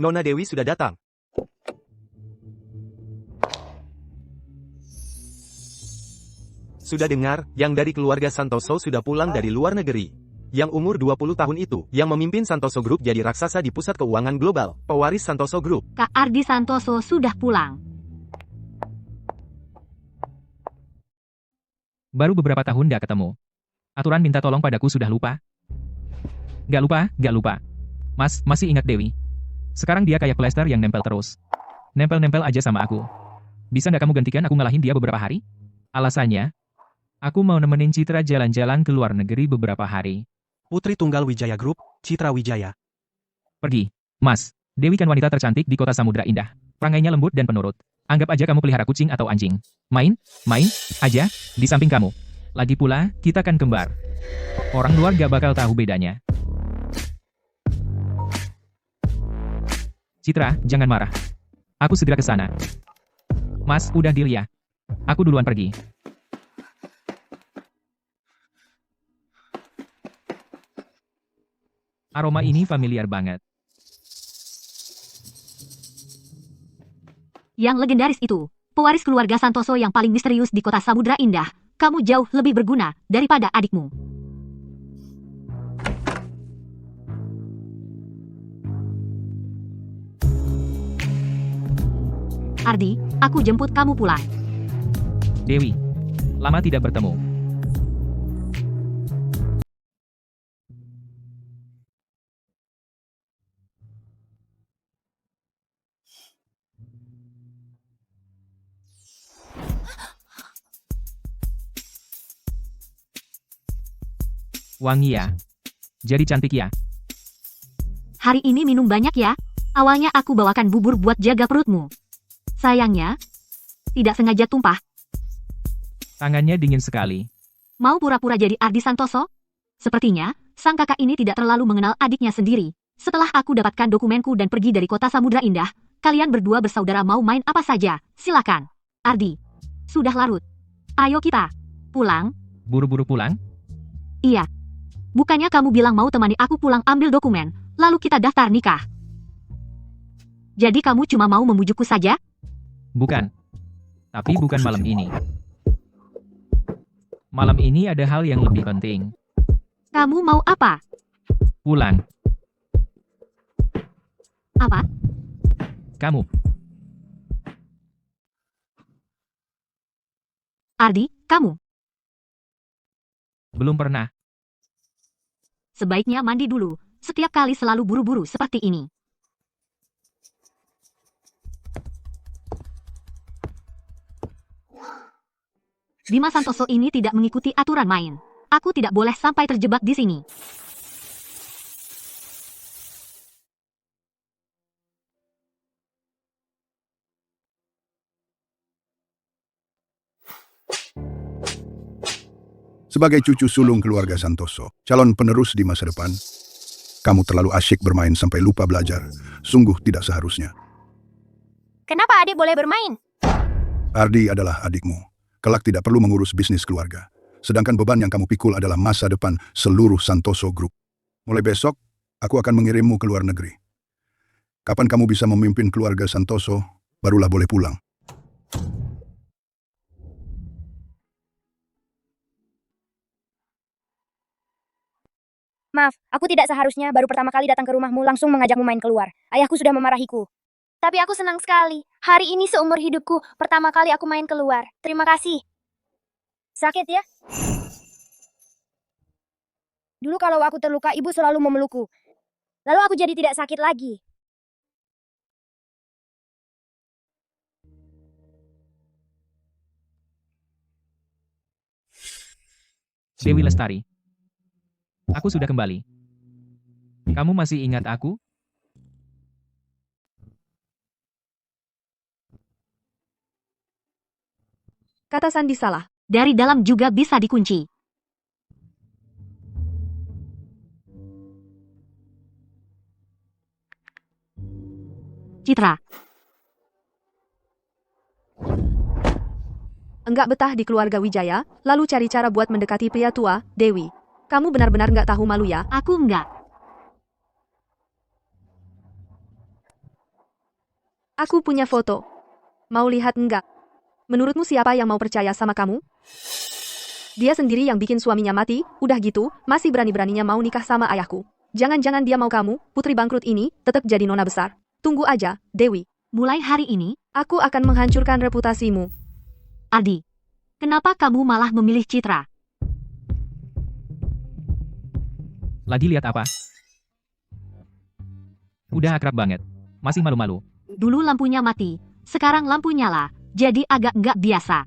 Nona Dewi sudah datang. Sudah dengar, yang dari keluarga Santoso sudah pulang dari luar negeri. Yang umur 20 tahun itu, yang memimpin Santoso Group jadi raksasa di pusat keuangan global, pewaris Santoso Group. Kak Ardi Santoso sudah pulang. Baru beberapa tahun gak ketemu. Aturan minta tolong padaku sudah lupa? Gak lupa. Mas, masih ingat Dewi? Sekarang dia kayak plester yang nempel terus. Nempel-nempel aja sama aku. Bisa gak kamu gantikan aku ngalahin dia beberapa hari? Alasannya, aku mau nemenin Citra jalan-jalan ke luar negeri beberapa hari. Putri Tunggal Wijaya Group, Citra Wijaya. Pergi. Mas, Dewi kan wanita tercantik di kota Samudra Indah. Perangainya lembut dan penurut. Anggap aja kamu pelihara kucing atau anjing. Main aja, di samping kamu. Lagi pula, kita kan kembar. Orang luar gak bakal tahu bedanya. Citra, jangan marah. Aku segera ke sana. Mas, udah deal ya. Aku duluan pergi. Aroma ini familiar banget. Yang legendaris itu, pewaris keluarga Santoso yang paling misterius di kota Samudra Indah. Kamu jauh lebih berguna daripada adikmu. Ardi, aku jemput kamu pulang. Dewi, lama tidak bertemu. Wangi ya. Jadi cantik ya. Hari ini minum banyak ya. Awalnya aku bawakan bubur buat jaga perutmu. Sayangnya, tidak sengaja tumpah. Tangannya dingin sekali. Mau pura-pura jadi Ardi Santoso? Sepertinya, sang kakak ini tidak terlalu mengenal adiknya sendiri. Setelah aku dapatkan dokumenku dan pergi dari kota Samudra Indah, kalian berdua bersaudara mau main apa saja, silakan. Ardi, sudah larut. Ayo kita pulang. Buru-buru pulang? Iya. Bukannya kamu bilang mau temani aku pulang ambil dokumen, lalu kita daftar nikah. Jadi kamu cuma mau membujukku saja? Bukan. Tapi bukan malam ini. Malam ini ada hal yang lebih penting. Kamu mau apa? Pulang. Apa? Kamu. Ardi, kamu. Belum pernah. Sebaiknya mandi dulu. Setiap kali selalu buru-buru seperti ini. Bima Santoso ini tidak mengikuti aturan main. Aku tidak boleh sampai terjebak di sini. Sebagai cucu sulung keluarga Santoso, calon penerus di masa depan, kamu terlalu asyik bermain sampai lupa belajar. Sungguh tidak seharusnya. Kenapa adik boleh bermain? Ardi adalah adikmu. Kelak tidak perlu mengurus bisnis keluarga. Sedangkan beban yang kamu pikul adalah masa depan seluruh Santoso Group. Mulai besok, aku akan mengirimmu ke luar negeri. Kapan kamu bisa memimpin keluarga Santoso, barulah boleh pulang. Maaf, aku tidak seharusnya baru pertama kali datang ke rumahmu langsung mengajakmu main keluar. Ayahku sudah memarahiku. Tapi aku senang sekali. Hari ini seumur hidupku, pertama kali aku main keluar. Terima kasih. Sakit ya? Dulu kalau aku terluka, ibu selalu memelukku. Lalu aku jadi tidak sakit lagi. Dewi Lestari. Aku sudah kembali. Kamu masih ingat aku? Kata Sandi salah. Dari dalam juga bisa dikunci. Citra. Enggak betah di keluarga Wijaya, lalu cari cara buat mendekati pria tua, Dewi. Kamu benar-benar nggak tahu malu ya? Aku enggak. Aku punya foto. Mau lihat enggak? Menurutmu siapa yang mau percaya sama kamu? Dia sendiri yang bikin suaminya mati, udah gitu, masih berani-beraninya mau nikah sama ayahku. Jangan-jangan dia mau kamu, putri bangkrut ini, tetap jadi nona besar. Tunggu aja, Dewi. Mulai hari ini, Aku akan menghancurkan reputasimu. Ardi, kenapa kamu malah memilih Citra? Lagi lihat apa? Udah akrab banget. Masih malu-malu. Dulu lampunya mati, sekarang lampu nyala, jadi agak nggak biasa.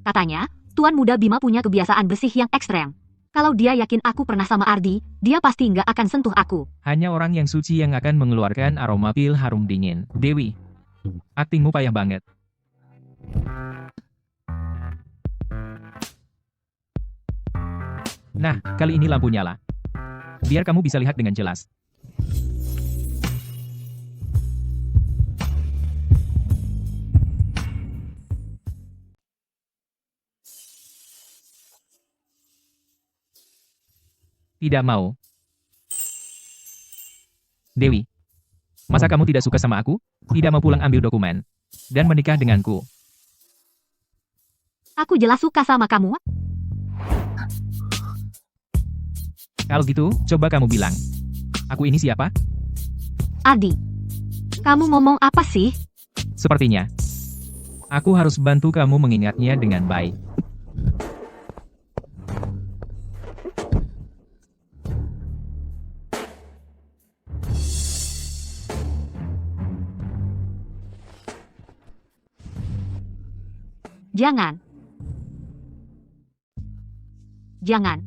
Katanya, Tuan Muda Bima punya kebiasaan bersih yang ekstrem. Kalau dia yakin aku pernah sama Ardi, dia pasti nggak akan sentuh aku. Hanya orang yang suci yang akan mengeluarkan aroma pil harum dingin. Dewi, aktingmu payah banget. Nah, kali ini lampu nyala. Biar kamu bisa lihat dengan jelas. Tidak mau. Dewi, masa kamu tidak suka sama aku? Tidak mau pulang ambil dokumen dan menikah denganku? Aku jelas suka sama kamu. Kalau gitu, coba kamu bilang. Aku ini siapa? Ardi, kamu ngomong apa sih? Sepertinya. Aku harus bantu kamu mengingatnya dengan baik. Jangan. Jangan.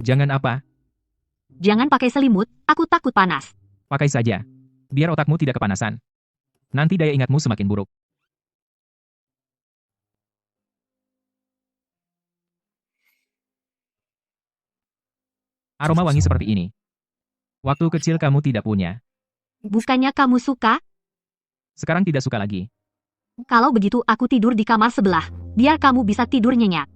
Jangan apa? Jangan pakai selimut, aku takut panas. Pakai saja. Biar otakmu tidak kepanasan. Nanti daya ingatmu semakin buruk. Aroma wangi seperti ini. Waktu kecil kamu tidak punya. Bukannya kamu suka? Sekarang tidak suka lagi. Kalau begitu aku tidur di kamar sebelah, biar kamu bisa tidur nyenyak.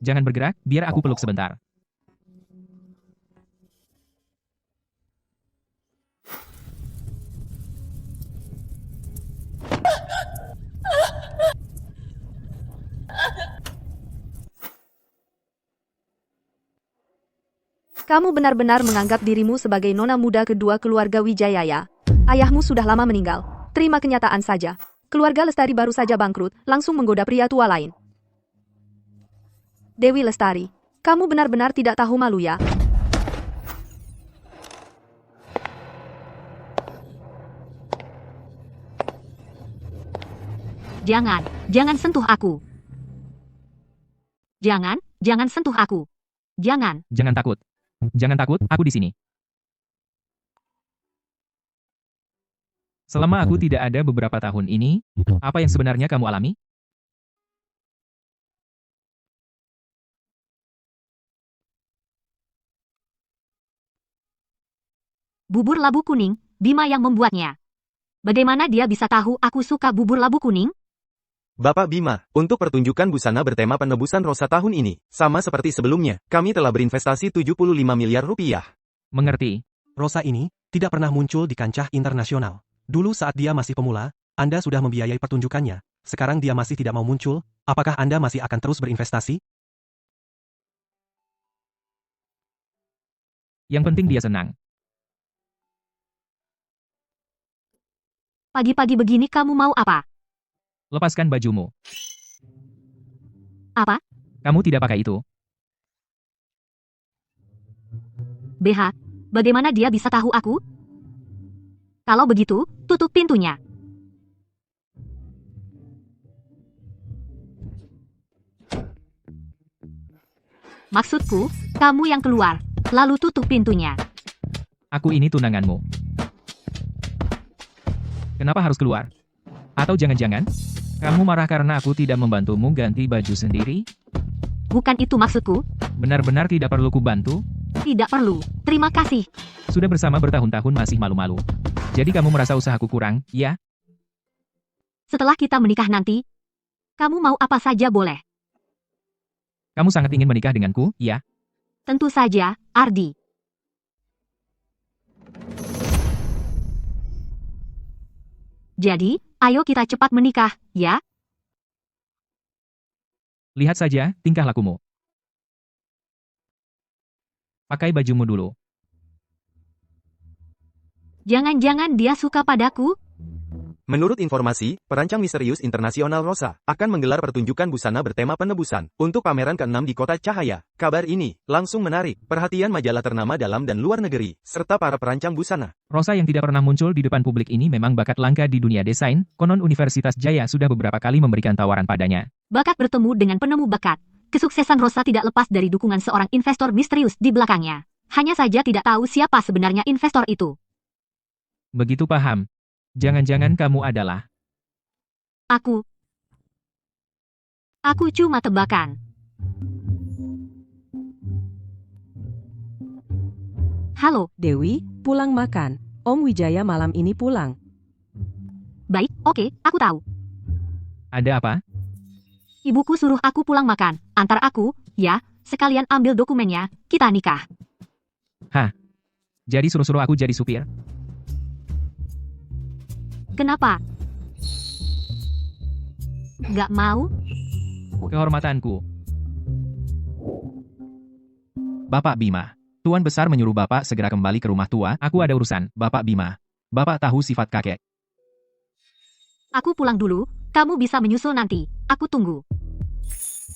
Jangan bergerak, biar aku peluk sebentar. Kamu benar-benar menganggap dirimu sebagai nona muda kedua keluarga Wijaya ya? Ayahmu sudah lama meninggal. Terima kenyataan saja. Keluarga Lestari baru saja bangkrut, langsung menggoda pria tua lain. Dewi Lestari, kamu benar-benar tidak tahu malu ya? Jangan sentuh aku. Jangan sentuh aku. Jangan. Jangan takut. Jangan takut, aku di sini. Selama aku tidak ada beberapa tahun ini, apa yang sebenarnya kamu alami? Bubur labu kuning, Bima yang membuatnya. Bagaimana dia bisa tahu aku suka bubur labu kuning? Bapak Bima, untuk pertunjukan busana bertema penebusan Rosa tahun ini, sama seperti sebelumnya, kami telah berinvestasi 75 miliar rupiah. Mengerti. Rosa ini tidak pernah muncul di kancah internasional. Dulu saat dia masih pemula, Anda sudah membiayai pertunjukannya. Sekarang dia masih tidak mau muncul, apakah Anda masih akan terus berinvestasi? Yang penting dia senang. Pagi-pagi begini kamu mau apa? Lepaskan bajumu. Apa? Kamu tidak pakai itu. BH, bagaimana dia bisa tahu aku? Kalau begitu, tutup pintunya. Maksudku, kamu yang keluar, lalu tutup pintunya. Aku ini tunanganmu. Kenapa harus keluar? Atau jangan-jangan, kamu marah karena aku tidak membantumu ganti baju sendiri? Bukan itu maksudku. Benar-benar tidak perlu kubantu? Tidak perlu, terima kasih. Sudah bersama bertahun-tahun masih malu-malu. Jadi kamu merasa usahaku kurang, ya? Setelah kita menikah nanti, kamu mau apa saja boleh. Kamu sangat ingin menikah denganku, ya? Tentu saja, Ardi. Jadi, ayo kita cepat menikah, ya? Lihat saja, tingkah lakumu. Pakai bajumu dulu. Jangan-jangan dia suka padaku? Menurut informasi, perancang misterius internasional Rosa akan menggelar pertunjukan busana bertema penebusan untuk pameran ke-6 di Kota Cahaya. Kabar ini langsung menarik perhatian majalah ternama dalam dan luar negeri, serta para perancang busana. Rosa yang tidak pernah muncul di depan publik ini memang bakat langka di dunia desain, konon Universitas Jaya sudah beberapa kali memberikan tawaran padanya. Bakat bertemu dengan penemu bakat. Kesuksesan Rosa tidak lepas dari dukungan seorang investor misterius di belakangnya. Hanya saja tidak tahu siapa sebenarnya investor itu. Begitu paham. Jangan-jangan kamu adalah... Aku cuma tebakan. Halo, Dewi, pulang makan. Om Wijaya malam ini pulang. baik, oke, aku tahu. Ada apa? Ibuku suruh aku pulang makan. Antar aku, ya, sekalian ambil dokumennya, kita nikah. Jadi suruh-suruh aku jadi supir? Kenapa? Gak mau? Kehormatanku. Bapak Bima. Tuan Besar menyuruh Bapak segera kembali ke rumah tua. Aku ada urusan, Bapak Bima. Bapak tahu sifat kakek. Aku pulang dulu, kamu bisa menyusul nanti. Aku tunggu.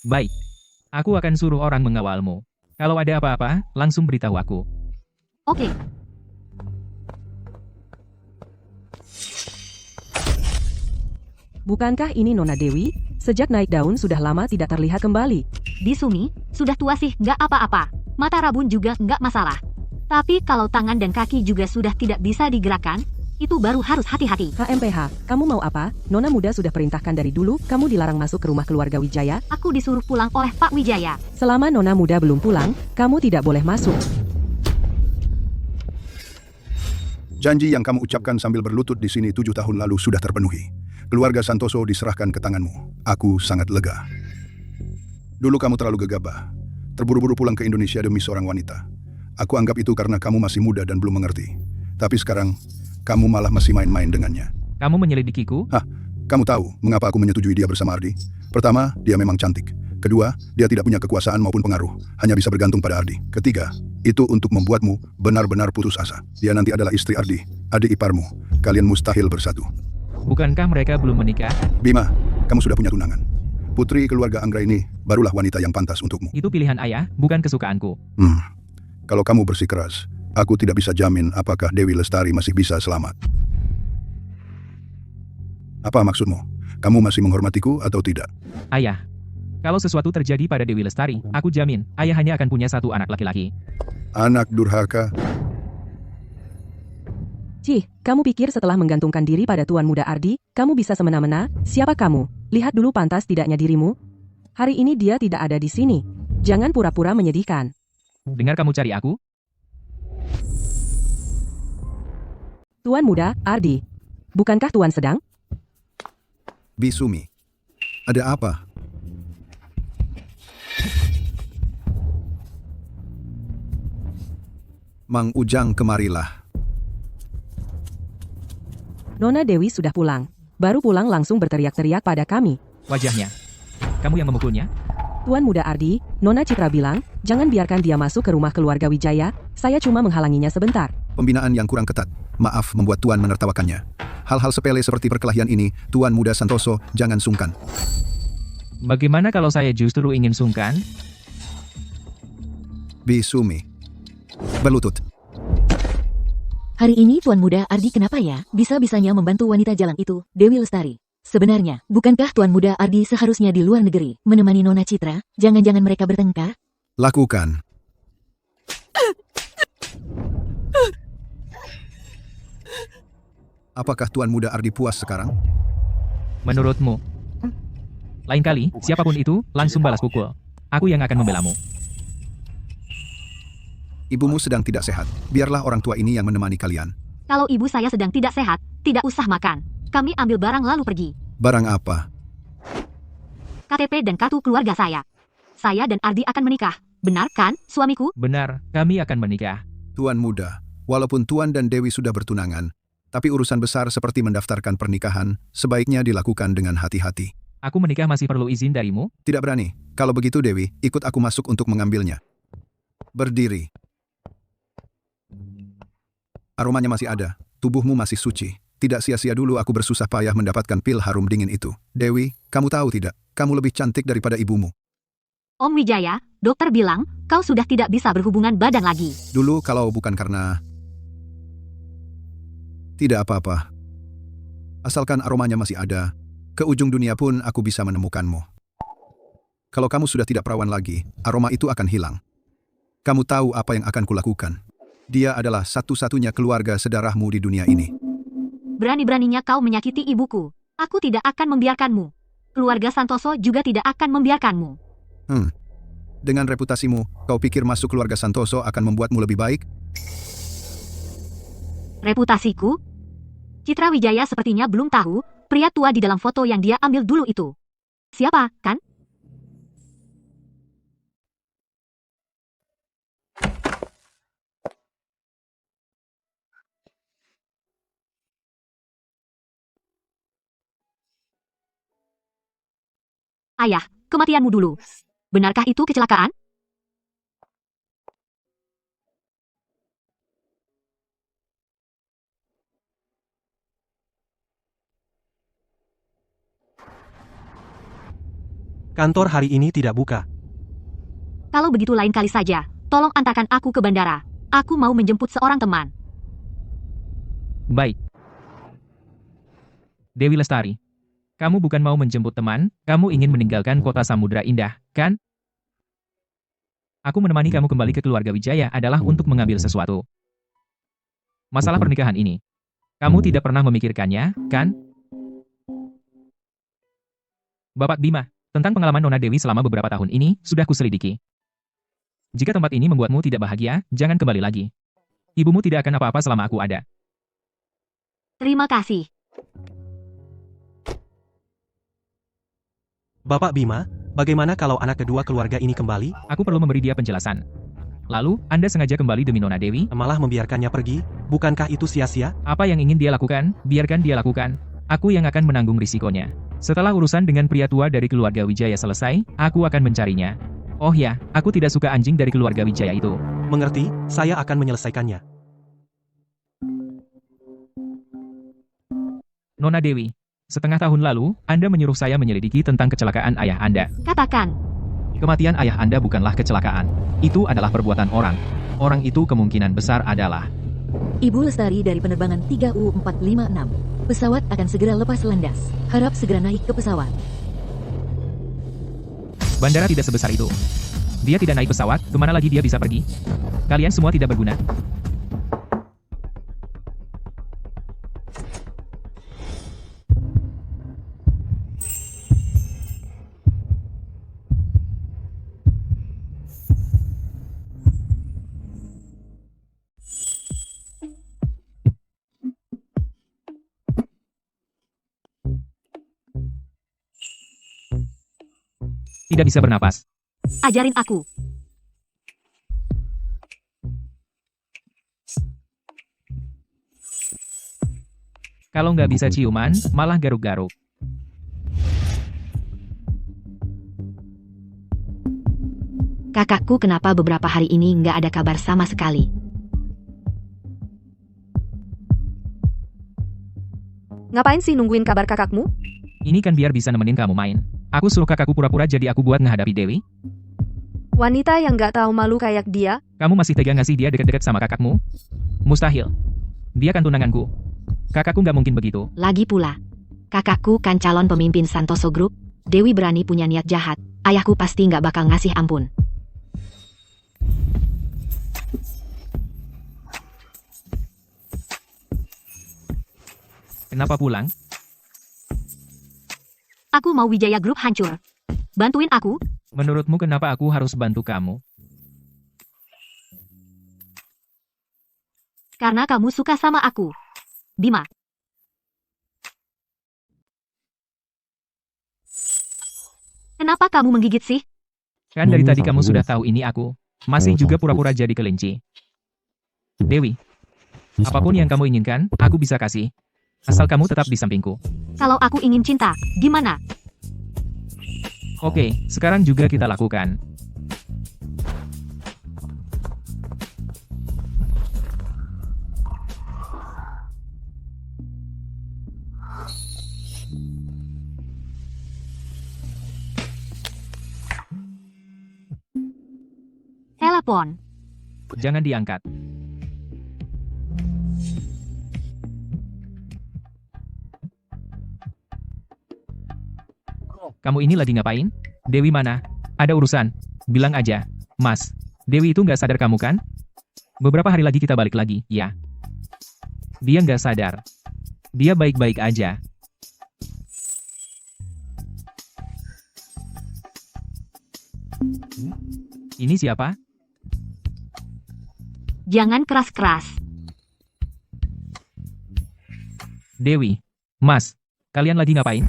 Baik. Aku akan suruh orang mengawalmu. Kalau ada apa-apa, langsung beritahu aku. Oke. Bukankah ini Nona Dewi? Sejak naik daun sudah lama tidak terlihat kembali. Di Sumi, sudah tua sih, nggak apa-apa. Mata rabun juga nggak masalah. Tapi kalau tangan dan kaki juga sudah tidak bisa digerakkan, itu baru harus hati-hati. HMPH, kamu mau apa? Nona muda sudah perintahkan dari dulu, kamu dilarang masuk ke rumah keluarga Wijaya. Aku disuruh pulang oleh Pak Wijaya. Selama Nona muda belum pulang, kamu tidak boleh masuk. Janji yang kamu ucapkan sambil berlutut di sini 7 tahun lalu sudah terpenuhi. Keluarga Santoso diserahkan ke tanganmu. Aku sangat lega. Dulu kamu terlalu gegabah. Terburu-buru pulang ke Indonesia demi seorang wanita. Aku anggap itu karena kamu masih muda dan belum mengerti. Tapi sekarang, kamu malah masih main-main dengannya. Kamu menyelidikiku? Kamu tahu mengapa aku menyetujui dia bersama Ardi? Pertama, dia memang cantik. Kedua, dia tidak punya kekuasaan maupun pengaruh. Hanya bisa bergantung pada Ardi. Ketiga, itu untuk membuatmu benar-benar putus asa. Dia nanti adalah istri Ardi, adik iparmu. Kalian mustahil bersatu. Bukankah mereka belum menikah? Bima, kamu sudah punya tunangan. Putri keluarga Anggra ini barulah wanita yang pantas untukmu. Itu pilihan ayah, bukan kesukaanku. Kalau kamu bersikeras, aku tidak bisa jamin apakah Dewi Lestari masih bisa selamat. Apa maksudmu? Kamu masih menghormatiku atau tidak? Ayah. Kalau sesuatu terjadi pada Dewi Lestari, aku jamin, ayah hanya akan punya satu anak laki-laki. Anak durhaka. Cih, kamu pikir setelah menggantungkan diri pada Tuan Muda Ardi, kamu bisa semena-mena? Siapa kamu? Lihat dulu pantas tidaknya dirimu. Hari ini dia tidak ada di sini. Jangan pura-pura menyedihkan. Dengar kamu cari aku? Tuan Muda Ardi. Bukankah Tuan sedang? Bisumi, ada apa? Mang Ujang, kemarilah. Nona Dewi sudah pulang. Baru pulang langsung berteriak-teriak pada kami. Wajahnya. Kamu yang memukulnya? Tuan Muda Ardi, Nona Citra bilang, jangan biarkan dia masuk ke rumah keluarga Wijaya, saya cuma menghalanginya sebentar. Pembinaan yang kurang ketat. Maaf membuat Tuan menertawakannya. Hal-hal sepele seperti perkelahian ini, Tuan Muda Santoso, jangan sungkan. Bagaimana kalau saya justru ingin sungkan? Bisumi. Berlutut. Hari ini Tuan Muda Ardi kenapa ya? Bisa-bisanya membantu wanita jalan itu, Dewi Lestari. Sebenarnya, bukankah Tuan Muda Ardi seharusnya di luar negeri, menemani Nona Citra? Jangan-jangan mereka bertengkar? Lakukan. Apakah Tuan Muda Ardi puas sekarang? Menurutmu? Lain kali, siapapun itu, langsung balas pukul. Aku yang akan membelamu. Ibumu sedang tidak sehat. Biarlah orang tua ini yang menemani kalian. Kalau ibu saya sedang tidak sehat, tidak usah makan. Kami ambil barang lalu pergi. Barang apa? KTP dan kartu keluarga saya. Saya dan Ardi akan menikah. Benar kan, suamiku? Benar, kami akan menikah. Tuan muda, walaupun Tuan dan Dewi sudah bertunangan, tapi urusan besar seperti mendaftarkan pernikahan sebaiknya dilakukan dengan hati-hati. Aku menikah masih perlu izin darimu? Tidak berani. Kalau begitu Dewi, ikut aku masuk untuk mengambilnya. Berdiri. Aromanya masih ada. Tubuhmu masih suci. Tidak sia-sia dulu aku bersusah payah mendapatkan pil harum dingin itu. Dewi, kamu tahu tidak? Kamu lebih cantik daripada ibumu. Om Wijaya, dokter bilang, kau sudah tidak bisa berhubungan badan lagi. Dulu kalau bukan karena... Tidak apa-apa. Asalkan aromanya masih ada, ke ujung dunia pun aku bisa menemukanmu. Kalau kamu sudah tidak perawan lagi, aroma itu akan hilang. Kamu tahu apa yang akan kulakukan. Dia adalah satu-satunya keluarga sedarahmu di dunia ini. Berani-beraninya kau menyakiti ibuku. Aku tidak akan membiarkanmu. Keluarga Santoso juga tidak akan membiarkanmu. Dengan reputasimu, kau pikir masuk keluarga Santoso akan membuatmu lebih baik? Reputasiku? Citra Wijaya sepertinya belum tahu, pria tua di dalam foto yang dia ambil dulu itu. Siapa, kan? Ayah, kematianmu dulu. Benarkah itu kecelakaan? Kantor hari ini tidak buka. Kalau begitu lain kali saja, tolong antarkan aku ke bandara. Aku mau menjemput seorang teman. Baik. Dewi Lestari, kamu bukan mau menjemput teman, kamu ingin meninggalkan kota Samudra Indah, kan? Aku menemani kamu kembali ke keluarga Wijaya adalah untuk mengambil sesuatu. Masalah pernikahan ini. Kamu tidak pernah memikirkannya, kan? Bapak Bima, tentang pengalaman Nona Dewi selama beberapa tahun ini, sudah kuselidiki. Jika tempat ini membuatmu tidak bahagia, jangan kembali lagi. Ibumu tidak akan apa-apa selama aku ada. Terima kasih. Bapak Bima, bagaimana kalau anak kedua keluarga ini kembali? Aku perlu memberi dia penjelasan. Lalu, Anda sengaja kembali demi Nona Dewi? Malah membiarkannya pergi? Bukankah itu sia-sia? Apa yang ingin dia lakukan, biarkan dia lakukan. Aku yang akan menanggung risikonya. Setelah urusan dengan pria tua dari keluarga Wijaya selesai, aku akan mencarinya. Oh ya, aku tidak suka anjing dari keluarga Wijaya itu. Mengerti, saya akan menyelesaikannya. Nona Dewi, setengah tahun lalu, Anda menyuruh saya menyelidiki tentang kecelakaan ayah Anda. Katakan. Kematian ayah Anda bukanlah kecelakaan. Itu adalah perbuatan orang. Orang itu kemungkinan besar adalah... Ibu Lestari dari penerbangan 3U456. Pesawat akan segera lepas landas. Harap segera naik ke pesawat. Bandara tidak sebesar itu. Dia tidak naik pesawat, kemana lagi dia bisa pergi? Kalian semua tidak berguna. Tidak bisa bernapas. Ajarin aku. Kalau nggak bisa ciuman, malah garuk-garuk. Kakakku kenapa beberapa hari ini nggak ada kabar sama sekali? Ngapain sih nungguin kabar kakakmu? Ini kan biar bisa nemenin kamu main. Aku suruh kakakku pura-pura jadi aku buat menghadapi Dewi. Wanita yang gak tahu malu kayak dia. Kamu masih tega ngasih dia deket-deket sama kakakmu? Mustahil. Dia kan tunanganku. Kakakku nggak mungkin begitu. Lagi pula, kakakku kan calon pemimpin Santoso Group. Dewi berani punya niat jahat. Ayahku pasti nggak bakal ngasih ampun. Kenapa pulang? Aku mau Wijaya Group hancur. Bantuin aku. Menurutmu kenapa aku harus bantu kamu? Karena kamu suka sama aku. Bima. Kenapa kamu menggigit sih? Kan dari tadi kamu sudah tahu ini aku. Masih juga pura-pura jadi kelinci. Dewi, apapun yang kamu inginkan, aku bisa kasih. Asal kamu tetap di sampingku. Kalau aku ingin cinta, gimana? Oke, sekarang juga kita lakukan. Telepon. Jangan diangkat. Kamu ini lagi ngapain? Dewi mana? Ada urusan. Bilang aja. Mas, Dewi itu nggak sadar kamu kan? Beberapa hari lagi kita balik lagi, ya. Dia nggak sadar. Dia baik-baik aja. Ini siapa? Jangan keras-keras. Dewi. Mas, kalian lagi ngapain?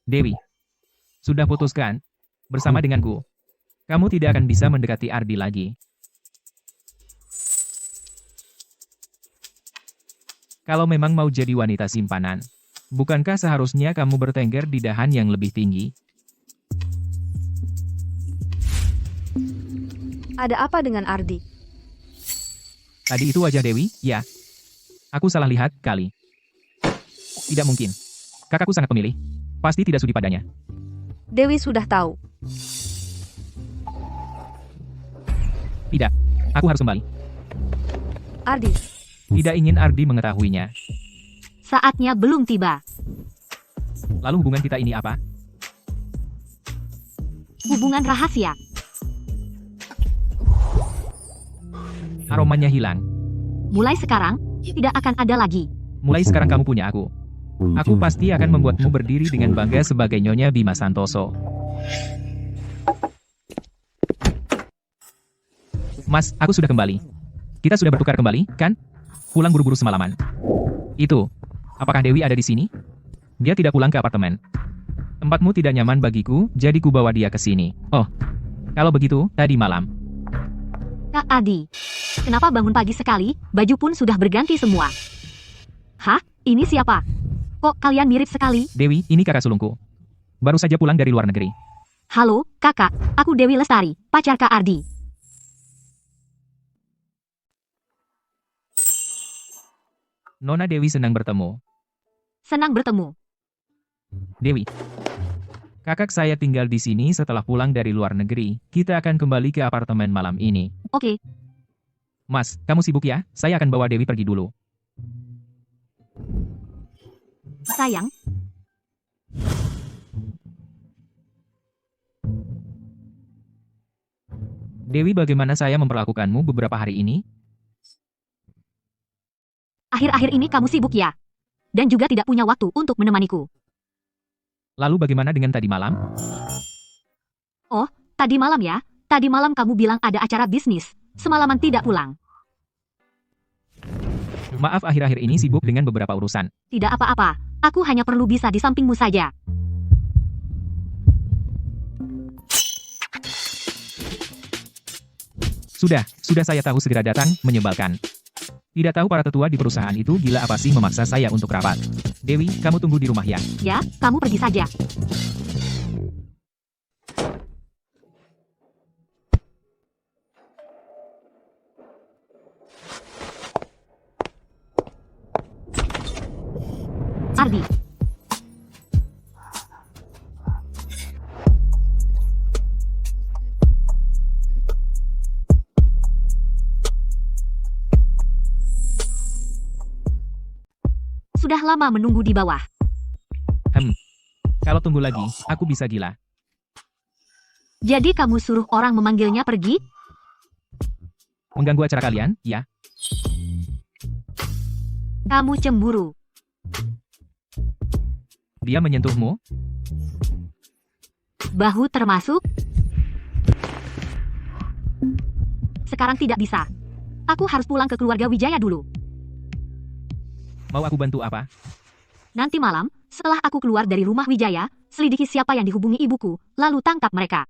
Dewi, sudah putuskan? Bersama denganku, kamu tidak akan bisa mendekati Ardi lagi. Kalau memang mau jadi wanita simpanan, bukankah seharusnya kamu bertengger di dahan yang lebih tinggi? Ada apa dengan Ardi? Tadi itu wajah Dewi, ya? Aku salah lihat, kali. Tidak mungkin. Kakakku sangat pemilih. Pasti tidak sudi padanya. Dewi sudah tahu. Tidak. Aku harus kembali. Ardi, Tidak ingin Ardi mengetahuinya. Saatnya belum tiba. Lalu hubungan kita ini apa? Hubungan rahasia. Aromanya hilang. Mulai sekarang, tidak akan ada lagi. Mulai sekarang kamu punya aku. Aku pasti akan membuatmu berdiri dengan bangga sebagai Nyonya Bima Santoso. Mas, aku sudah kembali. Kita sudah bertukar kembali, kan? Pulang buru-buru semalaman. Itu, apakah Dewi ada di sini? Dia tidak pulang ke apartemen. Tempatmu tidak nyaman bagiku, jadi ku bawa dia ke sini. Oh, kalau begitu, tadi malam. Kak Adi, kenapa bangun pagi sekali? Baju pun sudah berganti semua. Hah? Ini siapa? Kok kalian mirip sekali? Dewi, ini kakak sulungku. Baru saja pulang dari luar negeri. Halo, kakak. Aku Dewi Lestari, pacar Kak Ardi. Nona Dewi senang bertemu. Senang bertemu. Dewi. Kakak saya tinggal di sini setelah pulang dari luar negeri. Kita akan kembali ke apartemen malam ini. Oke. Mas, kamu sibuk ya? Saya akan bawa Dewi pergi dulu. Sayang. Dewi, bagaimana saya memperlakukanmu beberapa hari ini? Akhir-akhir ini kamu sibuk ya? Dan juga tidak punya waktu untuk menemaniku. Lalu bagaimana dengan tadi malam? Oh, tadi malam ya? Tadi malam kamu bilang ada acara bisnis. Semalaman tidak pulang. Maaf, akhir-akhir ini sibuk dengan beberapa urusan. Tidak apa-apa. Aku hanya perlu bisa di sampingmu saja. Sudah saya tahu, segera datang, menyebalkan. Tidak tahu para tetua di perusahaan itu gila apa sih memaksa saya untuk rapat. Dewi, kamu tunggu di rumah ya. Ya, kamu pergi saja. Ardi. Sudah lama menunggu di bawah. Kalau tunggu lagi, aku bisa gila. Jadi kamu suruh orang memanggilnya pergi? Mengganggu acara kalian, ya? Kamu cemburu. Dia menyentuhmu? Bahu termasuk? Sekarang tidak bisa. Aku harus pulang ke keluarga Wijaya dulu. Mau aku bantu apa? Nanti malam, setelah aku keluar dari rumah Wijaya, selidiki siapa yang dihubungi ibuku, lalu tangkap mereka.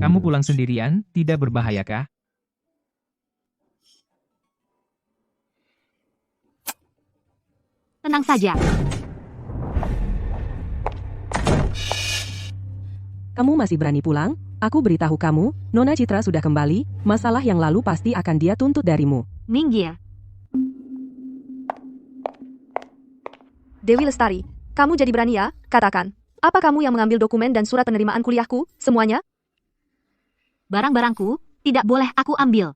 Kamu pulang sendirian, tidak berbahayakah? Tenang saja. Kamu masih berani pulang? Aku beritahu kamu, Nona Citra sudah kembali, masalah yang lalu pasti akan dia tuntut darimu. Minggir. Dewi Lestari, kamu jadi berani ya? Katakan. Apa kamu yang mengambil dokumen dan surat penerimaan kuliahku, semuanya? Barang-barangku, tidak boleh aku ambil.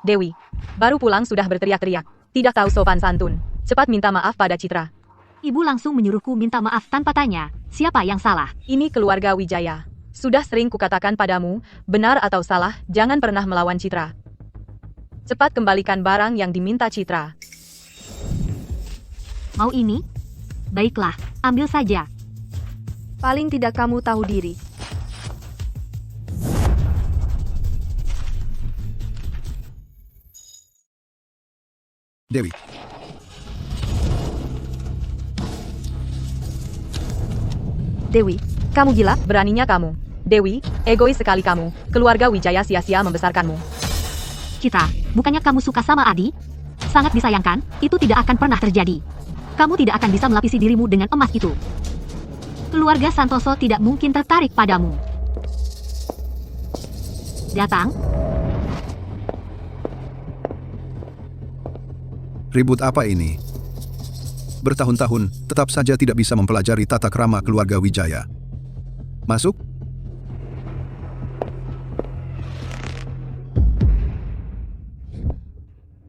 Dewi, baru pulang sudah berteriak-teriak. Tidak tahu sopan santun. Cepat minta maaf pada Citra. Ibu langsung menyuruhku minta maaf tanpa tanya, siapa yang salah. Ini keluarga Wijaya. Sudah sering kukatakan padamu, benar atau salah, jangan pernah melawan Citra. Cepat kembalikan barang yang diminta Citra. Mau ini? Baiklah, ambil saja. Paling tidak kamu tahu diri. Dewi, Dewi, kamu gila? Beraninya kamu. Dewi, egois sekali kamu. Keluarga Wijaya sia-sia membesarkanmu. Citra, bukannya kamu suka sama Adi? Sangat disayangkan, itu tidak akan pernah terjadi. Kamu tidak akan bisa melapisi dirimu dengan emas itu. Keluarga Santoso tidak mungkin tertarik padamu. Datang. ribut apa ini? Bertahun-tahun, tetap saja tidak bisa mempelajari tata krama keluarga Wijaya. Masuk?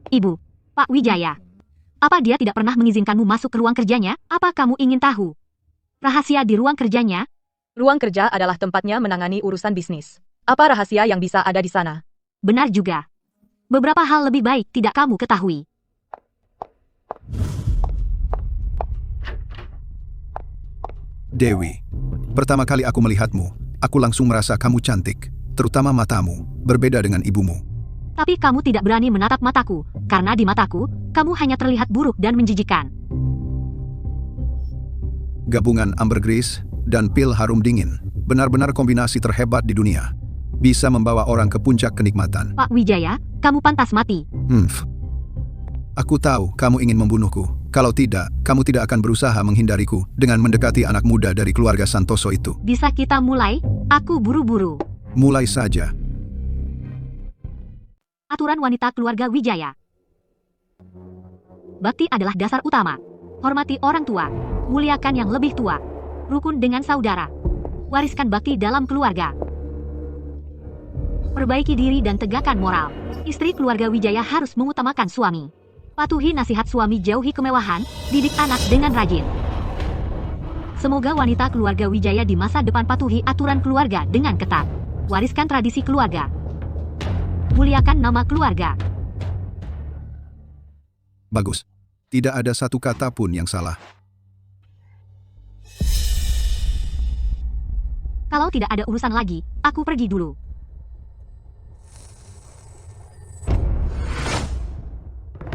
Ibu, Pak Wijaya. Apa dia tidak pernah mengizinkanmu masuk ke ruang kerjanya? Apa kamu ingin tahu rahasia di ruang kerjanya? Ruang kerja adalah tempatnya menangani urusan bisnis. Apa rahasia yang bisa ada di sana? Benar juga. Beberapa hal lebih baik tidak kamu ketahui. Dewi, pertama kali aku melihatmu, aku langsung merasa kamu cantik, terutama matamu, berbeda dengan ibumu. Tapi kamu tidak berani menatap mataku, karena di mataku, kamu hanya terlihat buruk dan menjijikan. Gabungan ambergris dan pil harum dingin, benar-benar kombinasi terhebat di dunia. Bisa membawa orang ke puncak kenikmatan. Pak Wijaya, kamu pantas mati. Aku tahu kamu ingin membunuhku. Kalau tidak, kamu tidak akan berusaha menghindariku dengan mendekati anak muda dari keluarga Santoso itu. Bisa kita mulai? Aku buru-buru. Mulai saja. Aturan wanita keluarga Wijaya. Bakti adalah dasar utama. Hormati orang tua. Muliakan yang lebih tua. Rukun dengan saudara. Wariskan bakti dalam keluarga. Perbaiki diri dan tegakkan moral. Istri keluarga Wijaya harus mengutamakan suami. Patuhi nasihat suami, jauhi kemewahan, didik anak dengan rajin. Semoga wanita keluarga Wijaya di masa depan patuhi aturan keluarga dengan ketat. Wariskan tradisi keluarga. Muliakan nama keluarga. Bagus. Tidak ada satu kata pun yang salah. Kalau tidak ada urusan lagi, aku pergi dulu.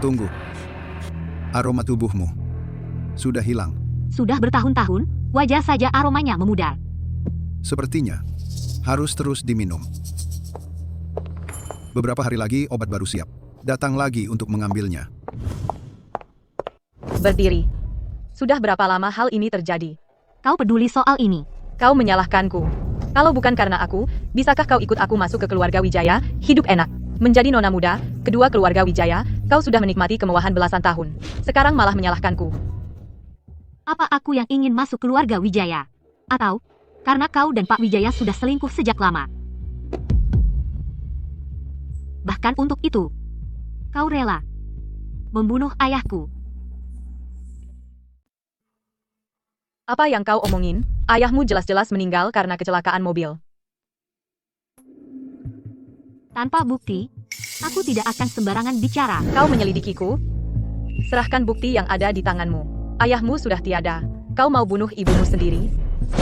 Tunggu. Aroma tubuhmu sudah hilang. Sudah bertahun-tahun, wajar saja aromanya memudar. Sepertinya harus terus diminum. Beberapa hari lagi obat baru siap. Datang lagi untuk mengambilnya. Berdiri. Sudah berapa lama hal ini terjadi? Kau peduli soal ini? Kau menyalahkanku. Kalau bukan karena aku, bisakah kau ikut aku masuk ke keluarga Wijaya, hidup enak? Menjadi nona muda, kedua keluarga Wijaya, kau sudah menikmati kemewahan belasan tahun. Sekarang malah menyalahkanku. Apa aku yang ingin masuk keluarga Wijaya? Atau, karena kau dan Pak Wijaya sudah selingkuh sejak lama? Bahkan untuk itu, kau rela membunuh ayahku. Apa yang kau omongin? Ayahmu jelas-jelas meninggal karena kecelakaan mobil. Tanpa bukti, aku tidak akan sembarangan bicara. Kau menyelidikiku? Serahkan bukti yang ada di tanganmu. Ayahmu sudah tiada. Kau mau bunuh ibumu sendiri?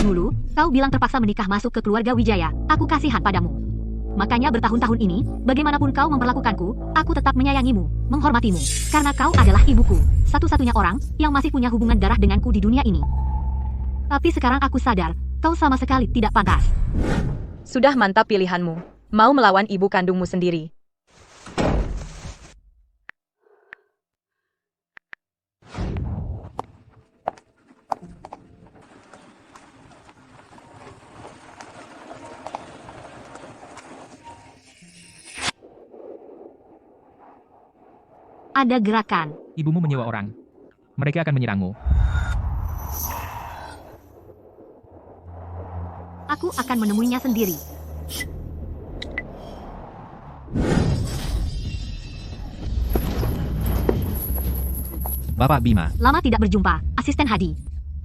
Dulu, kau bilang terpaksa menikah masuk ke keluarga Wijaya. Aku kasihan padamu. Makanya bertahun-tahun ini, bagaimanapun kau memperlakukanku, aku tetap menyayangimu, menghormatimu. Karena kau adalah ibuku, satu-satunya orang yang masih punya hubungan darah denganku di dunia ini. Tapi sekarang aku sadar, kau sama sekali tidak pantas. Sudah mantap pilihanmu. Mau melawan ibu kandungmu sendiri. Ada gerakan. Ibumu menyewa orang. Mereka akan menyerangmu. Aku akan menemuinya sendiri. Bapak Bima, Lama tidak berjumpa, Asisten Hadi.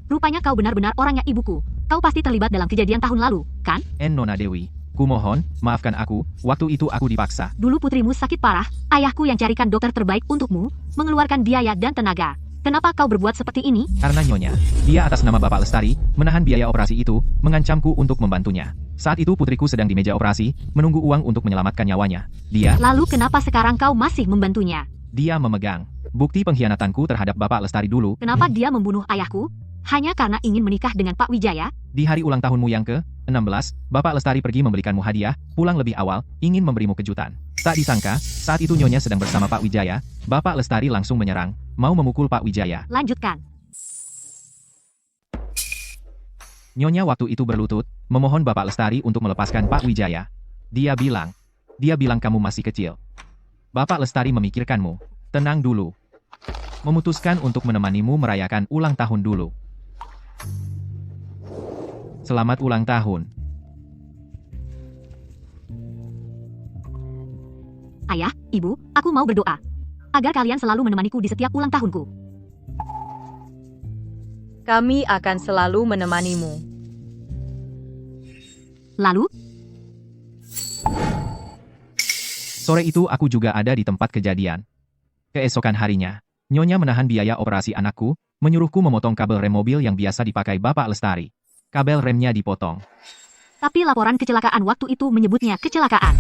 Rupanya kau benar-benar orangnya ibuku. Kau pasti terlibat dalam kejadian tahun lalu, kan? Nona Dewi. Kumohon, maafkan aku, waktu itu aku dipaksa. Dulu putrimu sakit parah, ayahku yang carikan dokter terbaik untukmu, mengeluarkan biaya dan tenaga. Kenapa kau berbuat seperti ini? Karena Nyonya, dia atas nama Bapak Lestari, menahan biaya operasi itu, mengancamku untuk membantunya. Saat itu putriku sedang di meja operasi, menunggu uang untuk menyelamatkan nyawanya. Lalu kenapa sekarang kau masih membantunya? Dia memegang bukti pengkhianatanku terhadap Bapak Lestari dulu. Kenapa dia membunuh ayahku? Hanya karena ingin menikah dengan Pak Wijaya? Di hari ulang tahunmu yang ke-16, Bapak Lestari pergi membelikanmu hadiah, pulang lebih awal, ingin memberimu kejutan. Tak disangka, saat itu Nyonya sedang bersama Pak Wijaya, Bapak Lestari langsung menyerang, mau memukul Pak Wijaya. Lanjutkan. Nyonya waktu itu berlutut, memohon Bapak Lestari untuk melepaskan Pak Wijaya. Dia bilang kamu masih kecil. Bapak Lestari memikirkanmu. Tenang dulu. Memutuskan untuk menemanimu merayakan ulang tahun dulu. Selamat ulang tahun. Ayah, Ibu, aku mau berdoa. Agar kalian selalu menemaniku di setiap ulang tahunku. Kami akan selalu menemanimu. Lalu, Sore itu aku juga ada di tempat kejadian. Keesokan harinya, Nyonya menahan biaya operasi anakku, menyuruhku memotong kabel rem mobil yang biasa dipakai Bapak Lestari. Kabel remnya dipotong. tapi laporan kecelakaan waktu itu menyebutnya kecelakaan.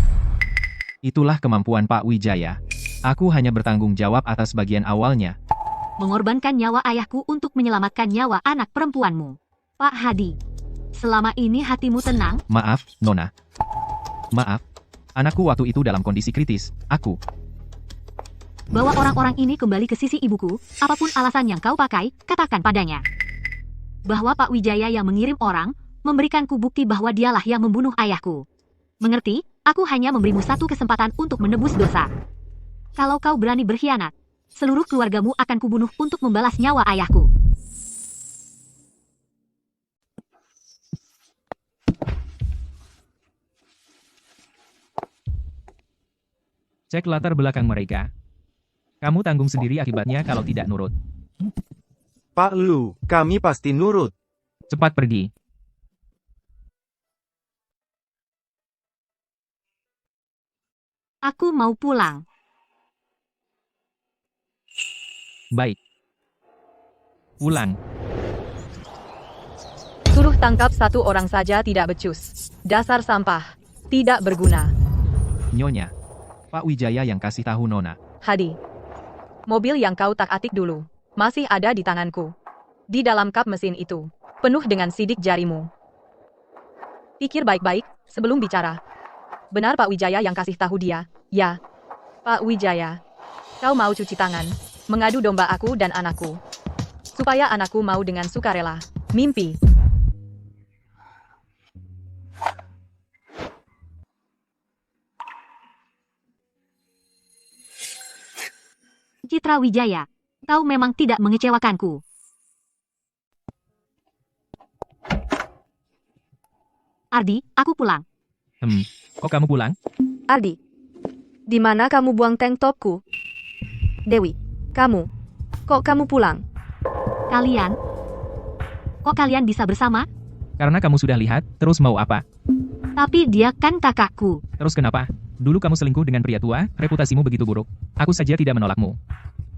Itulah kemampuan Pak Wijaya. Aku hanya bertanggung jawab atas bagian awalnya. Mengorbankan nyawa ayahku untuk menyelamatkan nyawa anak perempuanmu. Pak Hadi, selama ini hatimu tenang? Maaf, Nona. Maaf. Anakku waktu itu dalam kondisi kritis. Aku Bawa orang-orang ini kembali ke sisi ibuku, apapun alasan yang kau pakai, katakan padanya. Bahwa Pak Wijaya yang mengirim orang, memberikanku bukti bahwa dialah yang membunuh ayahku. Mengerti? Aku hanya memberimu satu kesempatan untuk menebus dosa. Kalau kau berani berkhianat, seluruh keluargamu akan kubunuh untuk membalas nyawa ayahku. cek latar belakang mereka. Kamu tanggung sendiri akibatnya kalau tidak nurut. Pak Lu, kami pasti nurut. Cepat pergi. Aku mau pulang. Baik. Pulang. Suruh tangkap satu orang saja tidak becus. Dasar sampah. Tidak berguna. Nyonya. Pak Wijaya yang kasih tahu Nona. Hadi. Mobil yang kau tak-atik dulu. Masih ada di tanganku. Di dalam kap mesin itu. Penuh dengan sidik jarimu. Pikir baik-baik sebelum bicara. Benar Pak Wijaya yang kasih tahu dia? Ya. Pak Wijaya. Kau mau cuci tangan. Mengadu domba aku dan anakku. Supaya anakku mau dengan sukarela. Mimpi. Citra Wijaya, kau memang tidak mengecewakanku. Ardi, aku pulang. Kok kamu pulang? Ardi, di mana kamu buang tank topku? Dewi, kamu. Kok kamu pulang? Kok kalian bisa bersama? Karena kamu sudah lihat, terus mau apa? Tapi dia kan kakakku. Terus kenapa? Dulu kamu selingkuh dengan pria tua, reputasimu begitu buruk. Aku saja tidak menolakmu.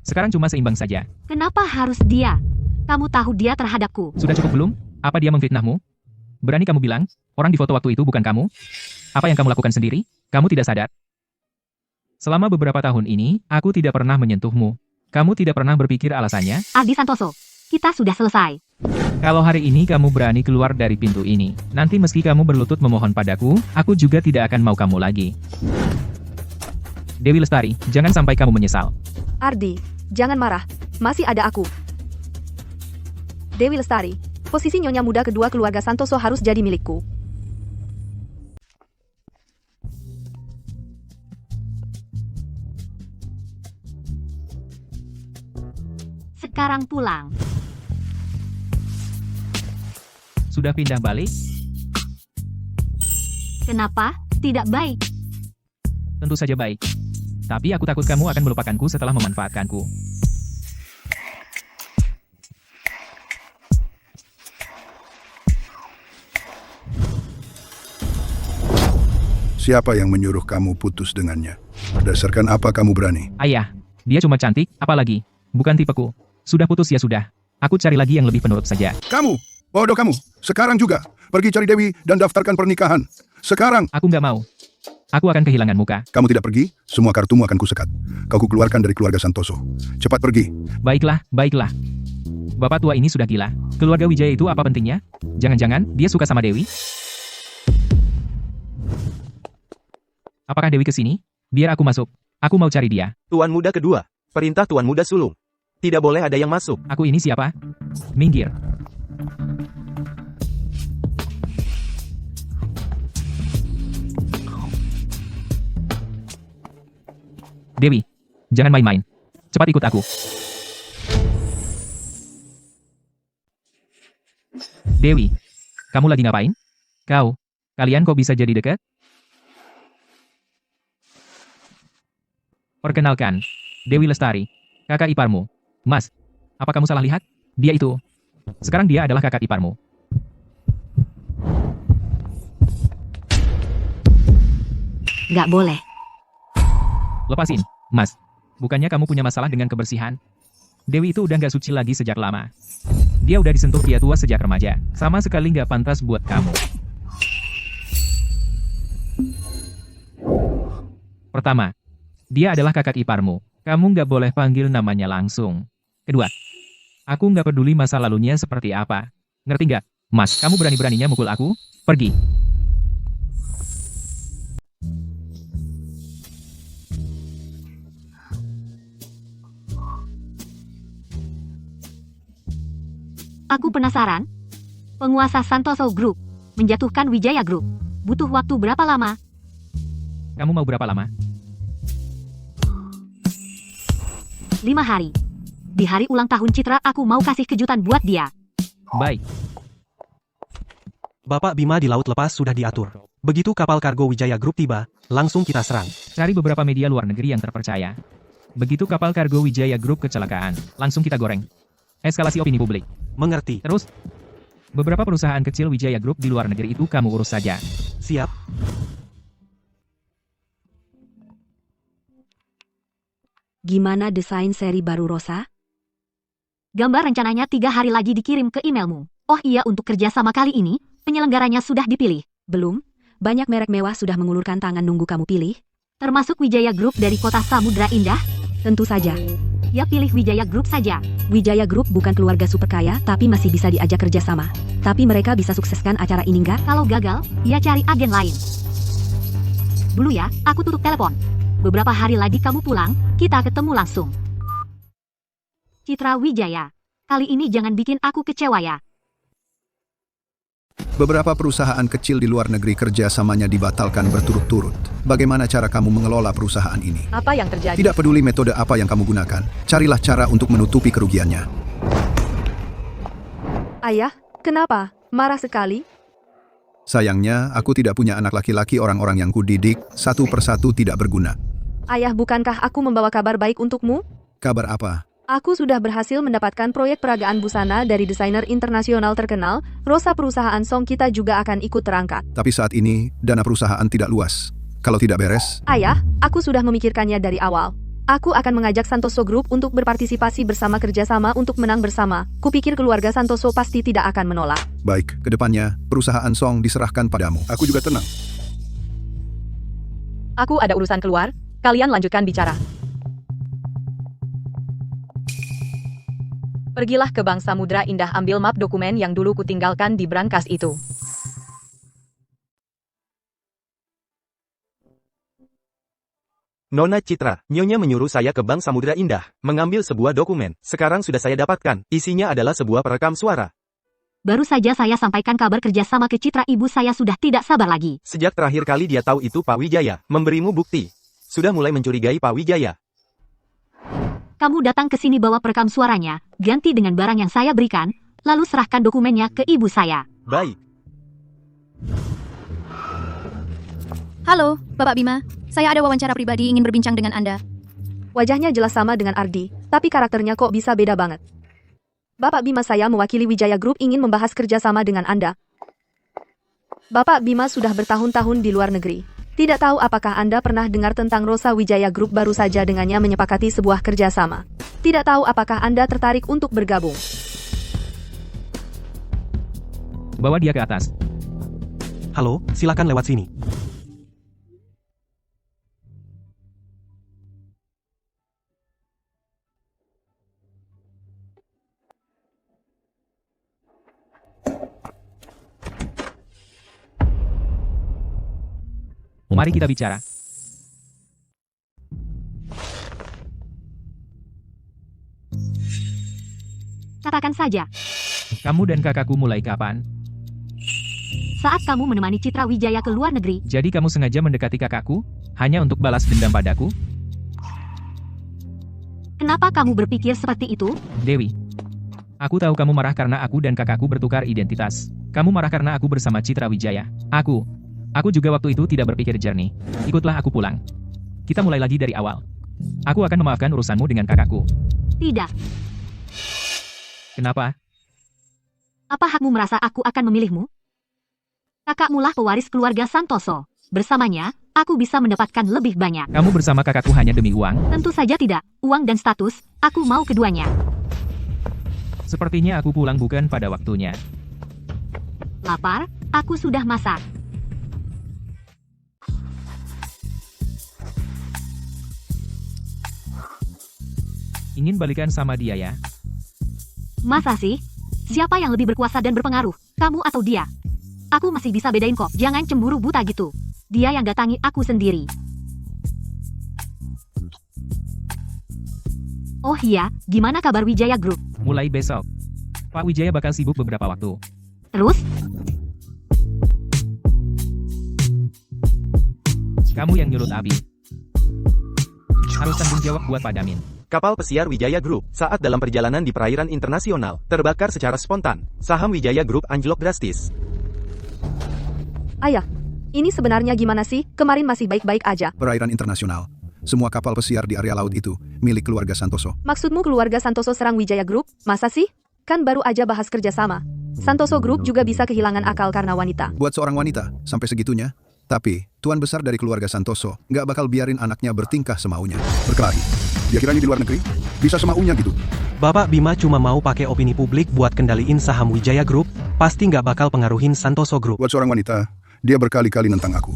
Sekarang cuma seimbang saja. Kenapa harus dia? Kamu tahu dia terhadapku. Sudah cukup belum? Apa dia memfitnahmu? Berani kamu bilang, orang di foto waktu itu bukan kamu? Apa yang kamu lakukan sendiri? Kamu tidak sadar? Selama beberapa tahun ini, aku tidak pernah menyentuhmu. Kamu tidak pernah berpikir alasannya? Ardi Santoso, kita sudah selesai. Kalau hari ini kamu berani keluar dari pintu ini, nanti meski kamu berlutut memohon padaku, aku juga tidak akan mau kamu lagi. Dewi Lestari, jangan sampai kamu menyesal. Ardi, jangan marah. Masih ada aku. Dewi Lestari, posisi nyonya muda kedua keluarga Santoso harus jadi milikku. Sekarang pulang. Sudah pindah balik? Kenapa? Tidak baik. Tentu saja baik. Tapi aku takut kamu akan melupakanku setelah memanfaatkanku. Siapa yang menyuruh kamu putus dengannya? Berdasarkan apa kamu berani? Ayah, dia cuma cantik, apalagi? Bukan tipeku. Sudah putus ya sudah. Aku cari lagi yang lebih penurut saja. Kamu! Bodoh kamu! Sekarang juga! Pergi cari Dewi dan daftarkan pernikahan. Sekarang! Aku nggak mau. Aku akan kehilangan muka. Kamu tidak pergi, semua kartumu akan kusekat. Kau kukeluarkan dari keluarga Santoso. Cepat pergi. Baiklah, baiklah. Bapak tua ini sudah gila. Keluarga Wijaya itu apa pentingnya? Jangan-jangan dia suka sama Dewi? Apakah Dewi kesini? Biar aku masuk. Aku mau cari dia. Tuan muda kedua. Perintah Tuan muda sulung. Tidak boleh ada yang masuk. Aku ini siapa? Minggir. Dewi, jangan main-main. Cepat ikut aku. Dewi, kamu lagi ngapain? Kalian kok bisa jadi dekat? Perkenalkan, Dewi Lestari, kakak iparmu. Mas, apa kamu salah lihat? Dia itu. Sekarang dia adalah kakak iparmu. Nggak boleh. Lepasin, Mas. Bukannya kamu punya masalah dengan kebersihan? Dewi itu udah nggak suci lagi sejak lama. Dia udah disentuh pria tua sejak remaja. Sama sekali nggak pantas buat kamu. Pertama, dia adalah kakak iparmu. Kamu nggak boleh panggil namanya langsung. Kedua, aku nggak peduli masa lalunya seperti apa. Ngerti nggak? Mas, kamu berani-beraninya mukul aku? Pergi. Aku penasaran. Penguasa Santoso Group menjatuhkan Wijaya Group. Butuh waktu berapa lama? Kamu mau berapa lama? 5 hari. Di hari ulang tahun Citra aku mau kasih kejutan buat dia. Baik. Bapak Bima di laut lepas sudah diatur. Begitu kapal kargo Wijaya Group tiba, langsung kita serang. Cari beberapa media luar negeri yang terpercaya. Begitu kapal kargo Wijaya Group kecelakaan, langsung kita goreng. Eskalasi opini publik. Mengerti. Terus, beberapa perusahaan kecil Wijaya Group di luar negeri itu kamu urus saja. Siap. Gimana desain seri baru Rosa? Gambar rencananya 3 hari lagi dikirim ke emailmu. Oh iya, untuk kerja sama kali ini, penyelenggaranya sudah dipilih. Belum? Banyak merek mewah sudah mengulurkan tangan nunggu kamu pilih. Termasuk Wijaya Group dari kota Samudra Indah? Tentu saja. Ya pilih Wijaya Group saja. Wijaya Group bukan keluarga super kaya, tapi masih bisa diajak kerja sama. Tapi mereka bisa sukseskan acara ini nggak? Kalau gagal, ya cari agen lain. Dulu ya, aku tutup telepon. Beberapa hari lagi kamu pulang, kita ketemu langsung. Citra Wijaya, kali ini jangan bikin aku kecewa ya. Beberapa perusahaan kecil di luar negeri kerjasamanya dibatalkan berturut-turut. Bagaimana cara kamu mengelola perusahaan ini? Apa yang terjadi? Tidak peduli metode apa yang kamu gunakan, carilah cara untuk menutupi kerugiannya. Ayah, kenapa? Marah sekali? Sayangnya, aku tidak punya anak laki-laki. Orang-orang yang kudidik, satu persatu tidak berguna. Ayah, bukankah aku membawa kabar baik untukmu? Kabar apa? Aku sudah berhasil mendapatkan proyek peragaan busana dari desainer internasional terkenal, Rosa perusahaan Song kita juga akan ikut terangkat. Tapi saat ini, dana perusahaan tidak luas. Kalau tidak beres, Ayah, aku sudah memikirkannya dari awal. Aku akan mengajak Santoso Group untuk berpartisipasi bersama kerjasama untuk menang bersama. Kupikir keluarga Santoso pasti tidak akan menolak. baik, kedepannya, perusahaan Song diserahkan padamu. Aku juga tenang. Aku ada urusan keluar, kalian lanjutkan bicara. Pergilah ke Bank Samudra Indah ambil map dokumen yang dulu kutinggalkan di brankas itu. Nona Citra, Nyonya menyuruh saya ke Bank Samudra Indah, mengambil sebuah dokumen. Sekarang sudah saya dapatkan. Isinya adalah sebuah perekam suara. Baru saja saya sampaikan kabar kerjasama ke Citra, ibu saya sudah tidak sabar lagi. Sejak terakhir kali dia tahu itu Pak Wijaya, memberimu bukti. Sudah mulai mencurigai Pak Wijaya. Kamu datang ke sini bawa perekam suaranya, ganti dengan barang yang saya berikan, lalu serahkan dokumennya ke ibu saya. Baik. Halo, Bapak Bima. Saya ada wawancara pribadi ingin berbincang dengan Anda. Wajahnya jelas sama dengan Ardi, tapi karakternya kok bisa beda banget. Bapak Bima, saya mewakili Wijaya Group ingin membahas kerjasama dengan Anda. Bapak Bima sudah bertahun-tahun di luar negeri. Tidak tahu apakah Anda pernah dengar tentang Rosa Wijaya Group baru saja dengannya menyepakati sebuah kerjasama. Tidak tahu apakah Anda tertarik untuk bergabung. Bawa dia ke atas. Halo, silakan lewat sini. Mari kita bicara. Katakan saja, Kamu dan kakakku mulai kapan? saat kamu menemani Citra Wijaya ke luar negeri, Jadi kamu sengaja mendekati kakakku? Hanya untuk balas dendam padaku? kenapa kamu berpikir seperti itu? Dewi. Aku tahu kamu marah karena aku dan kakakku bertukar identitas. Kamu marah karena aku bersama Citra Wijaya. Aku juga waktu itu tidak berpikir jernih. Ikutlah aku pulang. Kita mulai lagi dari awal. Aku akan memaafkan urusanmu dengan kakakku. Tidak. Kenapa? Apa hakmu merasa aku akan memilihmu? Kakakmulah pewaris keluarga Santoso. Bersamanya, aku bisa mendapatkan lebih banyak. Kamu bersama kakakku hanya demi uang? Tentu saja tidak. Uang dan status, aku mau keduanya. Sepertinya aku pulang bukan pada waktunya. Lapar? Aku sudah masak. Ingin balikan sama dia ya? Masa sih? Siapa yang lebih berkuasa dan berpengaruh? Kamu atau dia? Aku masih bisa bedain kok. Jangan cemburu buta gitu. Dia yang datangi aku sendiri. Oh iya, gimana kabar Wijaya Group? Mulai besok. Pak Wijaya bakal sibuk beberapa waktu. Terus? Kamu yang nyulut Abi. Harus tanggung jawab buat Pak Damin. Kapal pesiar Wijaya Group, saat dalam perjalanan di perairan internasional, terbakar secara spontan. Saham Wijaya Group anjlok drastis. Ayah, ini sebenarnya gimana sih? Kemarin masih baik-baik aja. Perairan internasional. Semua kapal pesiar di area laut itu milik keluarga Santoso. Maksudmu keluarga Santoso serang Wijaya Group? Masa sih? Kan baru aja bahas kerjasama. Santoso Group juga bisa kehilangan akal karena wanita. Buat seorang wanita, sampai segitunya. Tapi, tuan besar dari keluarga Santoso nggak bakal biarin anaknya bertingkah semaunya. Berkelahi. Dia kiranya di luar negeri, bisa semaunya gitu. Bapak Bima cuma mau pakai opini publik buat kendaliin saham Wijaya Group, pasti nggak bakal pengaruhin Santoso Group. Buat seorang wanita, dia berkali-kali nentang aku.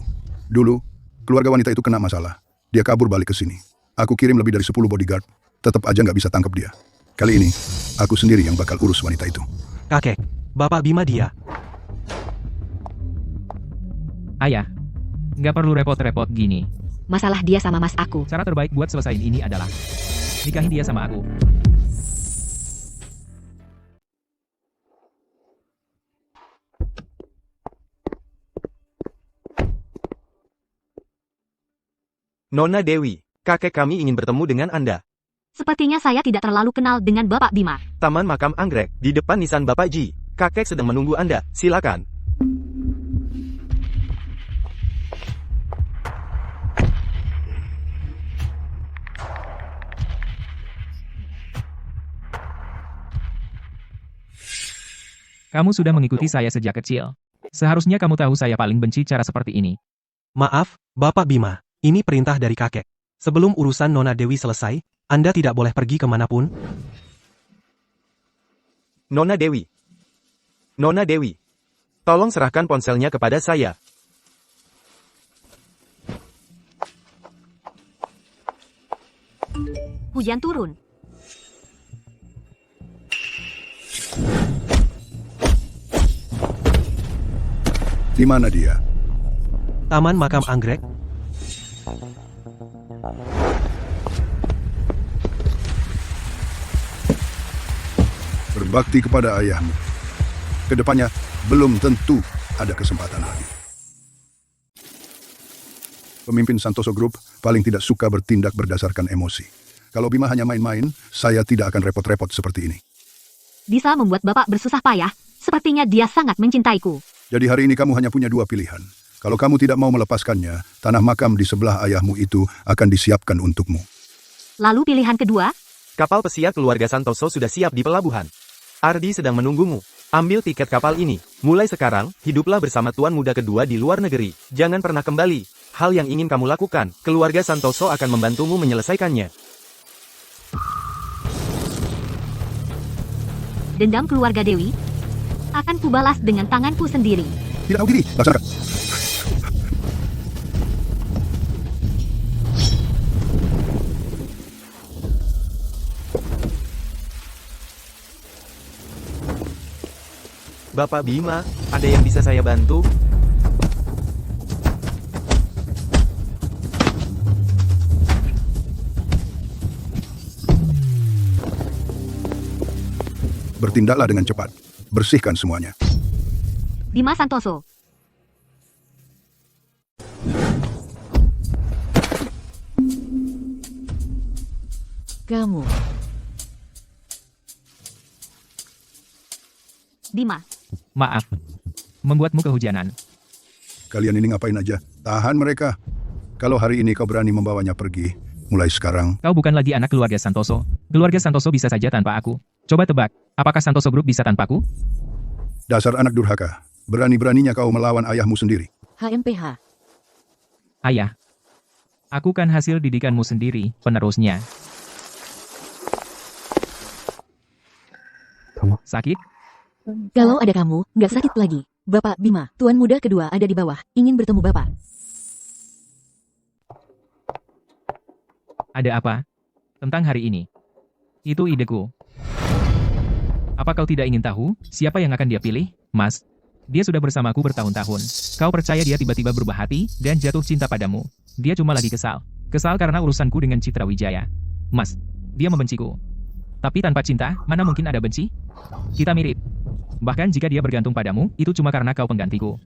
Dulu, keluarga wanita itu kena masalah. Dia kabur balik ke sini. Aku kirim lebih dari 10 bodyguard, tetap aja nggak bisa tangkap dia. Kali ini, aku sendiri yang bakal urus wanita itu. Kakek, Bapak Bima dia. Ayah, nggak perlu repot-repot gini. Masalah dia sama mas aku. Cara terbaik buat selesaiin ini adalah nikahin dia sama aku. Nona Dewi, kakek kami ingin bertemu dengan Anda. Sepertinya saya tidak terlalu kenal dengan Bapak Bima. Taman Makam Anggrek, di depan nisan Bapak Ji. Kakek sedang menunggu Anda, silakan. Kamu sudah mengikuti saya sejak kecil. Seharusnya kamu tahu saya paling benci cara seperti ini. Maaf, Bapak Bima, ini perintah dari kakek. Sebelum urusan Nona Dewi selesai, Anda tidak boleh pergi kemanapun. Nona Dewi. Nona Dewi. Tolong serahkan ponselnya kepada saya. Hujan turun. Di mana dia? Taman Makam Anggrek. Berbakti kepada ayahmu. Kedepannya belum tentu ada kesempatan lagi. Pemimpin Santoso Group paling tidak suka bertindak berdasarkan emosi. Kalau Bima hanya main-main, saya tidak akan repot-repot seperti ini. Bisa membuat Bapak bersusah payah. Sepertinya dia sangat mencintaiku. Jadi hari ini kamu hanya punya dua pilihan. Kalau kamu tidak mau melepaskannya, tanah makam di sebelah ayahmu itu akan disiapkan untukmu. Lalu pilihan kedua? Kapal pesiar keluarga Santoso sudah siap di pelabuhan. Ardi sedang menunggumu. Ambil tiket kapal ini. Mulai sekarang, hiduplah bersama tuan muda kedua di luar negeri. Jangan pernah kembali. Hal yang ingin kamu lakukan, keluarga Santoso akan membantumu menyelesaikannya. Dendam keluarga Dewi akan kubalas dengan tanganku sendiri. Tidak tahu diri, laksanakan. Bapak Bima, ada yang bisa saya bantu? Bertindaklah dengan cepat. Bersihkan semuanya. Bima Santoso. Kamu. Bima. Maaf. Membuatmu kehujanan. Kalian ini ngapain aja? Tahan mereka. Kalau hari ini kau berani membawanya pergi, mulai sekarang, Kau bukan lagi anak keluarga Santoso. Keluarga Santoso bisa saja tanpa aku. Coba tebak, apakah Santoso Group bisa tanpaku? dasar anak durhaka. Berani-beraninya kau melawan ayahmu sendiri. HMPH. Ayah. Aku kan hasil didikanmu sendiri, penerusnya. Sakit? Kalau ada kamu, nggak sakit lagi. Bapak Bima, tuan muda kedua ada di bawah. Ingin bertemu Bapak. Ada apa? Tentang hari ini. Itu ideku. Apa kau tidak ingin tahu, siapa yang akan dia pilih, Mas? Dia sudah bersamaku bertahun-tahun. Kau percaya dia tiba-tiba berubah hati, dan jatuh cinta padamu. Dia cuma lagi kesal. Kesal karena urusanku dengan Citra Wijaya. Mas, dia membenciku. Tapi tanpa cinta, mana mungkin ada benci? Kita mirip. Bahkan jika dia bergantung padamu, itu cuma karena kau penggantiku.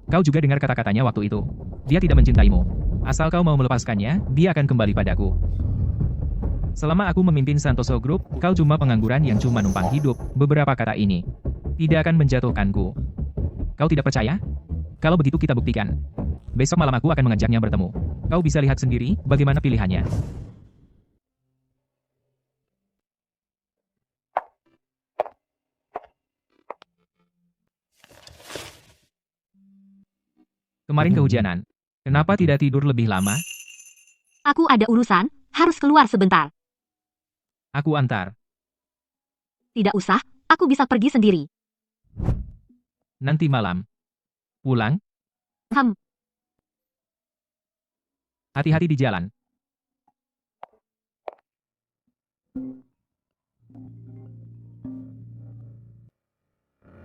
Kau juga dengar kata-katanya waktu itu. Dia tidak mencintaimu. Asal kau mau melepaskannya, dia akan kembali padaku. Selama aku memimpin Santoso Group, kau cuma pengangguran yang cuma numpang hidup. Beberapa kata ini tidak akan menjatuhkanku. Kau tidak percaya? Kalau begitu kita buktikan. Besok malam aku akan mengajaknya bertemu. Kau bisa lihat sendiri bagaimana pilihannya. Kemarin kehujanan. Kenapa tidak tidur lebih lama? Aku ada urusan, harus keluar sebentar. Aku antar. Tidak usah, aku bisa pergi sendiri. Nanti malam. Pulang? Hati-hati di jalan.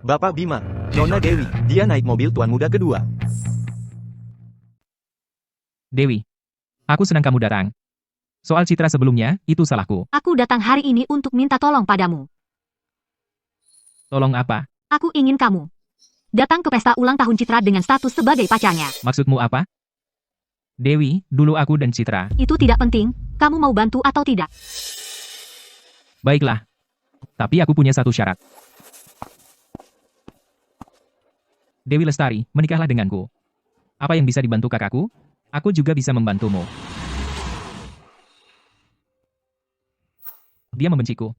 Bapak Bima, Nona Dewi, dia naik mobil tuan muda kedua. Dewi, aku senang kamu datang. Soal Citra sebelumnya, itu salahku. Aku datang hari ini untuk minta tolong padamu. Tolong apa? Aku ingin kamu datang ke pesta ulang tahun Citra dengan status sebagai pacarnya. Maksudmu apa? Dewi, dulu aku dan Citra. Itu tidak penting, kamu mau bantu atau tidak. Baiklah. Tapi aku punya satu syarat. Dewi Lestari, menikahlah denganku. Apa yang bisa dibantu kakakku? Aku juga bisa membantumu. Dia membenciku.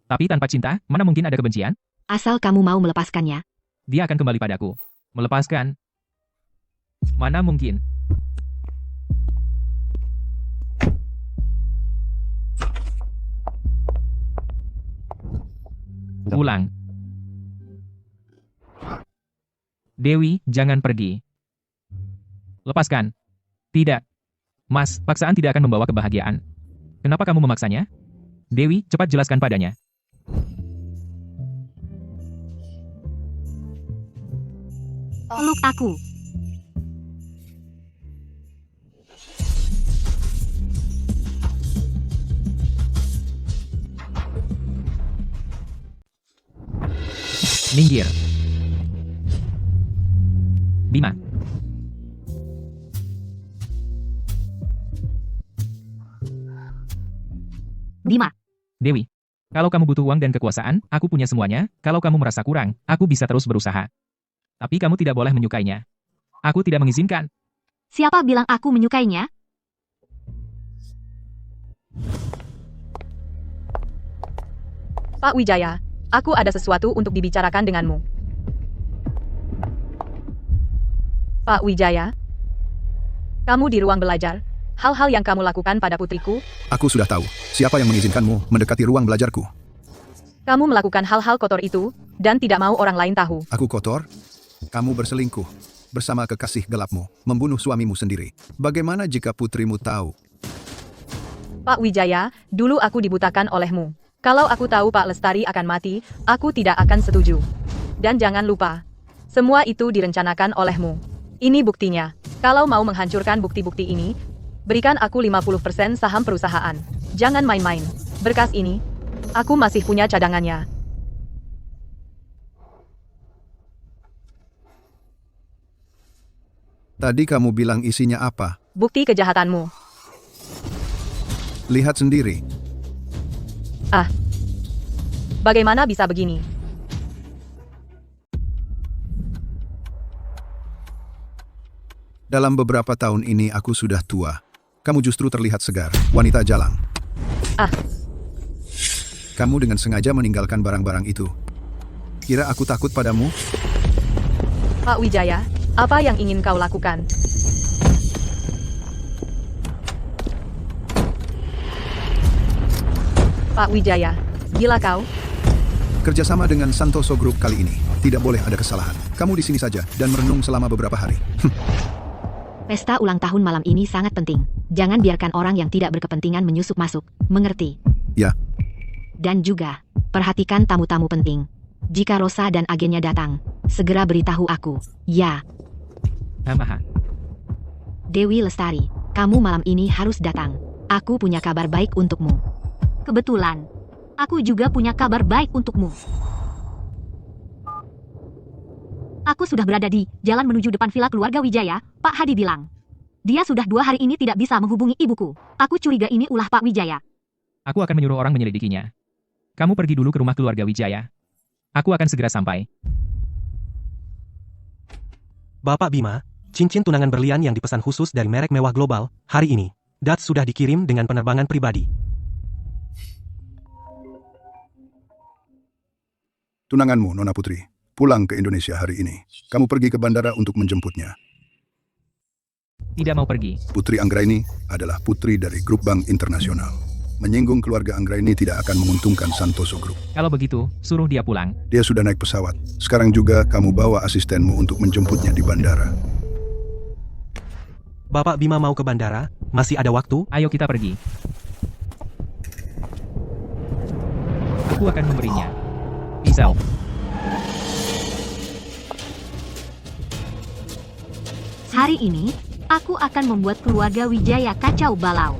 Tapi tanpa cinta, mana mungkin ada kebencian? Asal kamu mau melepaskannya. Dia akan kembali padaku. Melepaskan? Mana mungkin? Pulang. Dewi, jangan pergi. Lepaskan. Tidak. Mas, paksaan tidak akan membawa kebahagiaan. Kenapa kamu memaksanya? Dewi, cepat jelaskan padanya. Peluk aku. Minggir. Bima. Bima. Dewi. Kalau kamu butuh uang dan kekuasaan, aku punya semuanya. Kalau kamu merasa kurang, aku bisa terus berusaha. Tapi kamu tidak boleh menyukainya. Aku tidak mengizinkan. Siapa bilang aku menyukainya? Pak Wijaya, aku ada sesuatu untuk dibicarakan denganmu. Pak Wijaya, kamu di ruang belajar. Hal-hal yang kamu lakukan pada putriku, Aku sudah tahu siapa yang mengizinkanmu mendekati ruang belajarku. kamu melakukan hal-hal kotor itu, dan tidak mau orang lain tahu. Aku kotor? Kamu berselingkuh bersama kekasih gelapmu, membunuh suamimu sendiri. Bagaimana jika putrimu tahu? Pak Wijaya, dulu aku dibutakan olehmu. Kalau aku tahu Pak Lestari akan mati, aku tidak akan setuju. Dan jangan lupa, semua itu direncanakan olehmu. Ini buktinya. Kalau mau menghancurkan bukti-bukti ini, berikan aku 50% saham perusahaan. Jangan main-main. Berkas ini, aku masih punya cadangannya. Tadi kamu bilang isinya apa? Bukti kejahatanmu. Lihat sendiri. Ah, bagaimana bisa begini? Dalam beberapa tahun ini aku sudah tua. Kamu justru terlihat segar, wanita jalang. Ah, Kamu dengan sengaja meninggalkan barang-barang itu. Kira aku takut padamu? Pak Wijaya, apa yang ingin kau lakukan? Pak Wijaya, gila kau? Kerjasama dengan Santoso Group kali ini. Tidak boleh ada kesalahan. Kamu di sini saja dan merenung selama beberapa hari. Pesta ulang tahun malam ini sangat penting. Jangan biarkan orang yang tidak berkepentingan menyusup masuk. Mengerti? Ya. Dan juga, perhatikan tamu-tamu penting. Jika Rosa dan agennya datang, segera beritahu aku. Ya. Hamaha. Dewi Lestari, kamu malam ini harus datang. Aku punya kabar baik untukmu. Kebetulan, aku juga punya kabar baik untukmu. Aku sudah berada di jalan menuju depan villa keluarga Wijaya, Pak Hadi bilang. Dia sudah 2 hari ini tidak bisa menghubungi ibuku. Aku curiga ini ulah Pak Wijaya. Aku akan menyuruh orang menyelidikinya. Kamu pergi dulu ke rumah keluarga Wijaya. Aku akan segera sampai. Bapak Bima, cincin tunangan berlian yang dipesan khusus dari merek mewah global, hari ini. Dat sudah dikirim dengan penerbangan pribadi. Tunanganmu, Nona Putri, pulang ke Indonesia hari ini. Kamu pergi ke bandara untuk menjemputnya. Tidak mau pergi. Putri Anggraini adalah putri dari grup bank internasional. Menyinggung keluarga Anggraini tidak akan menguntungkan Santoso Group. Kalau begitu, suruh dia pulang. Dia sudah naik pesawat. Sekarang juga kamu bawa asistenmu untuk menjemputnya di bandara. Bapak Bima mau ke bandara? Masih ada waktu? Ayo kita pergi. Aku akan memberinya pisau. Hari ini, aku akan membuat keluarga Wijaya kacau balau.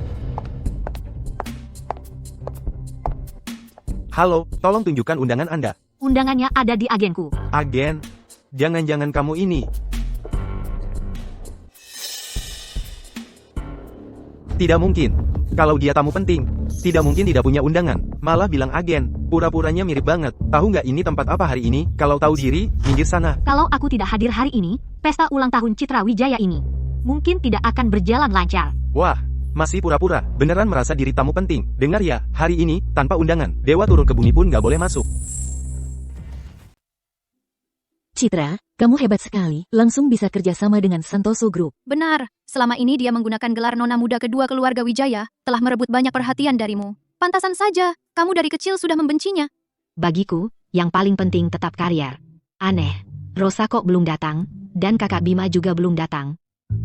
Halo, tolong tunjukkan undangan Anda. Undangannya ada di agenku. Agen, jangan-jangan kamu ini. Tidak mungkin. Kalau dia tamu penting, tidak mungkin tidak punya undangan. Malah bilang agen, pura-puranya mirip banget. Tahu nggak ini tempat apa hari ini? Kalau tahu diri, minggir sana. Kalau aku tidak hadir hari ini, pesta ulang tahun Citra Wijaya ini mungkin tidak akan berjalan lancar. Wah, masih pura-pura. Beneran merasa diri tamu penting. Dengar ya, hari ini, tanpa undangan, dewa turun ke bumi pun nggak boleh masuk. Citra, kamu hebat sekali, langsung bisa kerjasama dengan Santoso Group. Benar, selama ini dia menggunakan gelar nona muda kedua keluarga Wijaya, telah merebut banyak perhatian darimu. Pantasan saja, kamu dari kecil sudah membencinya. Bagiku, yang paling penting tetap karier. Aneh, Rosa kok belum datang, dan kakak Bima juga belum datang.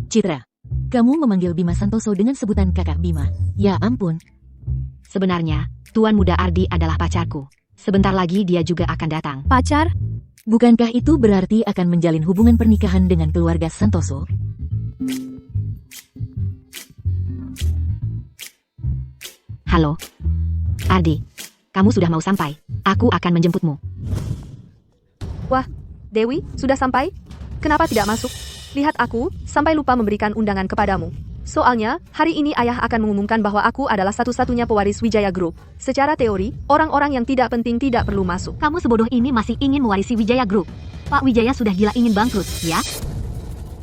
Citra, kamu memanggil Bima Santoso dengan sebutan kakak Bima. Ya ampun. Sebenarnya, Tuan Muda Ardi adalah pacarku. Sebentar lagi dia juga akan datang. Pacar? Bukankah itu berarti akan menjalin hubungan pernikahan dengan keluarga Santoso? Halo, Ardi. Kamu sudah mau sampai. Aku akan menjemputmu. Wah, Dewi, sudah sampai? Kenapa tidak masuk? Lihat aku, sampai lupa memberikan undangan kepadamu. Soalnya, hari ini ayah akan mengumumkan bahwa aku adalah satu-satunya pewaris Wijaya Group. Secara teori, orang-orang yang tidak penting tidak perlu masuk. Kamu sebodoh ini masih ingin mewarisi Wijaya Group. Pak Wijaya sudah gila ingin bangkrut, ya?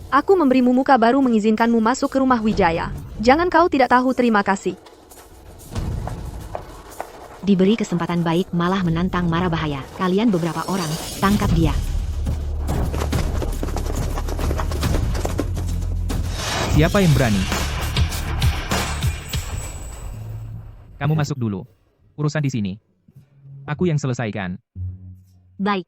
Aku memberimu muka baru mengizinkanmu masuk ke rumah Wijaya. Jangan kau tidak tahu terima kasih. Diberi kesempatan baik malah menantang mara bahaya. Kalian beberapa orang, tangkap dia. Siapa yang berani? Kamu masuk dulu. Urusan di sini. Aku yang selesaikan. Baik.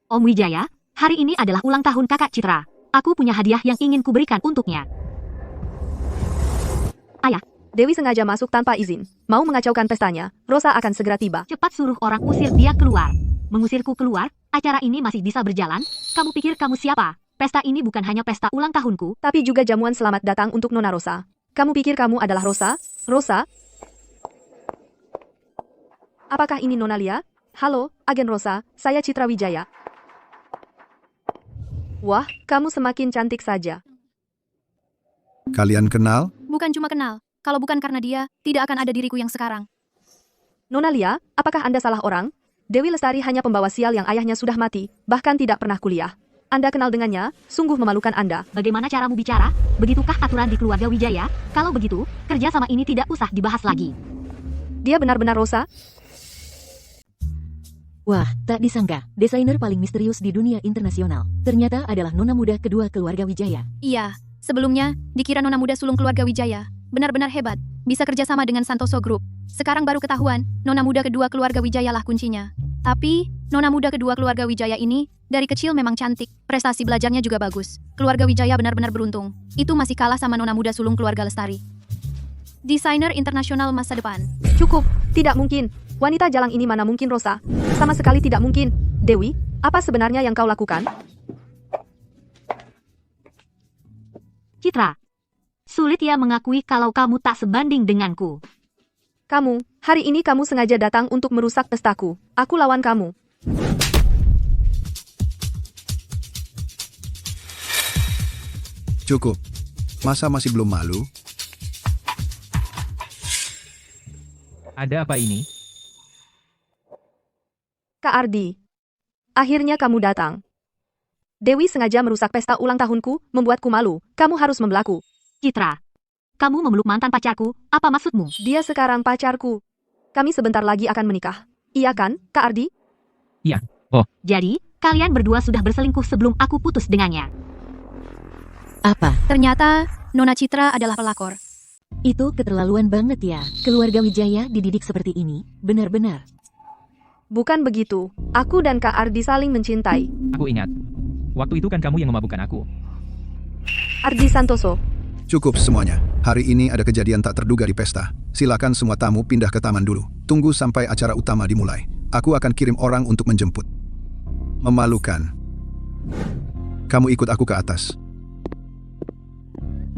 Om Wijaya, hari ini adalah ulang tahun kakak Citra. Aku punya hadiah yang ingin kuberikan untuknya. Ayah, Dewi sengaja masuk tanpa izin. Mau mengacaukan pestanya, Rosa akan segera tiba. cepat suruh orang usir dia keluar. Mengusirku keluar, acara ini masih bisa berjalan? Kamu pikir kamu siapa? Pesta ini bukan hanya pesta ulang tahunku. Tapi juga jamuan selamat datang untuk Nona Rosa. Kamu pikir kamu adalah Rosa? Rosa? Apakah ini Nona Lia? Halo, Agen Rosa, saya Citra Wijaya. Wah, kamu semakin cantik saja. Kalian kenal? Bukan cuma kenal. Kalau bukan karena dia, tidak akan ada diriku yang sekarang. Nona Lia, apakah Anda salah orang? Dewi Lestari hanya pembawa sial yang ayahnya sudah mati, bahkan tidak pernah kuliah. Anda kenal dengannya, sungguh memalukan Anda. Bagaimana caramu bicara? Begitukah aturan di keluarga Wijaya? Kalau begitu, kerja sama ini tidak usah dibahas lagi. Dia benar-benar Rosa? Wah, tak disangka, desainer paling misterius di dunia internasional. Ternyata adalah nona muda kedua keluarga Wijaya. Iya, sebelumnya, dikira nona muda sulung keluarga Wijaya. Benar-benar hebat, bisa kerjasama dengan Santoso Group. Sekarang baru ketahuan, nona muda kedua keluarga Wijaya lah kuncinya. Tapi, nona muda kedua keluarga Wijaya ini, dari kecil memang cantik, prestasi belajarnya juga bagus. Keluarga Wijaya benar-benar beruntung. Itu masih kalah sama nona muda sulung keluarga Lestari. Desainer internasional masa depan. Cukup, tidak mungkin. Wanita jalang ini mana mungkin Rosa? Sama sekali tidak mungkin. Dewi, apa sebenarnya yang kau lakukan? Citra, sulit ya mengakui kalau kamu tak sebanding denganku. Kamu, hari ini kamu sengaja datang untuk merusak pestaku. Aku lawan kamu. Cukup. Masa masih belum malu? Ada apa ini? Kak Ardi. Akhirnya kamu datang. Dewi sengaja merusak pesta ulang tahunku, membuatku malu. Kamu harus membelaku. Citra, kamu memeluk mantan pacarku, apa maksudmu? Dia sekarang pacarku. Kami sebentar lagi akan menikah. Iya kan, Kak Ardi? Iya. Oh, Jadi, kalian berdua sudah berselingkuh sebelum aku putus dengannya. Apa? Ternyata, Nona Citra adalah pelakor. Itu keterlaluan banget ya. Keluarga Wijaya dididik seperti ini, benar-benar. Bukan begitu. Aku dan Kak Ardi saling mencintai. aku ingat. Waktu itu kan kamu yang memabukkan aku. Ardi Santoso. Cukup semuanya. Hari ini ada kejadian tak terduga di pesta. Silakan semua tamu pindah ke taman dulu. Tunggu sampai acara utama dimulai. Aku akan kirim orang untuk menjemput. Memalukan. Kamu ikut aku ke atas.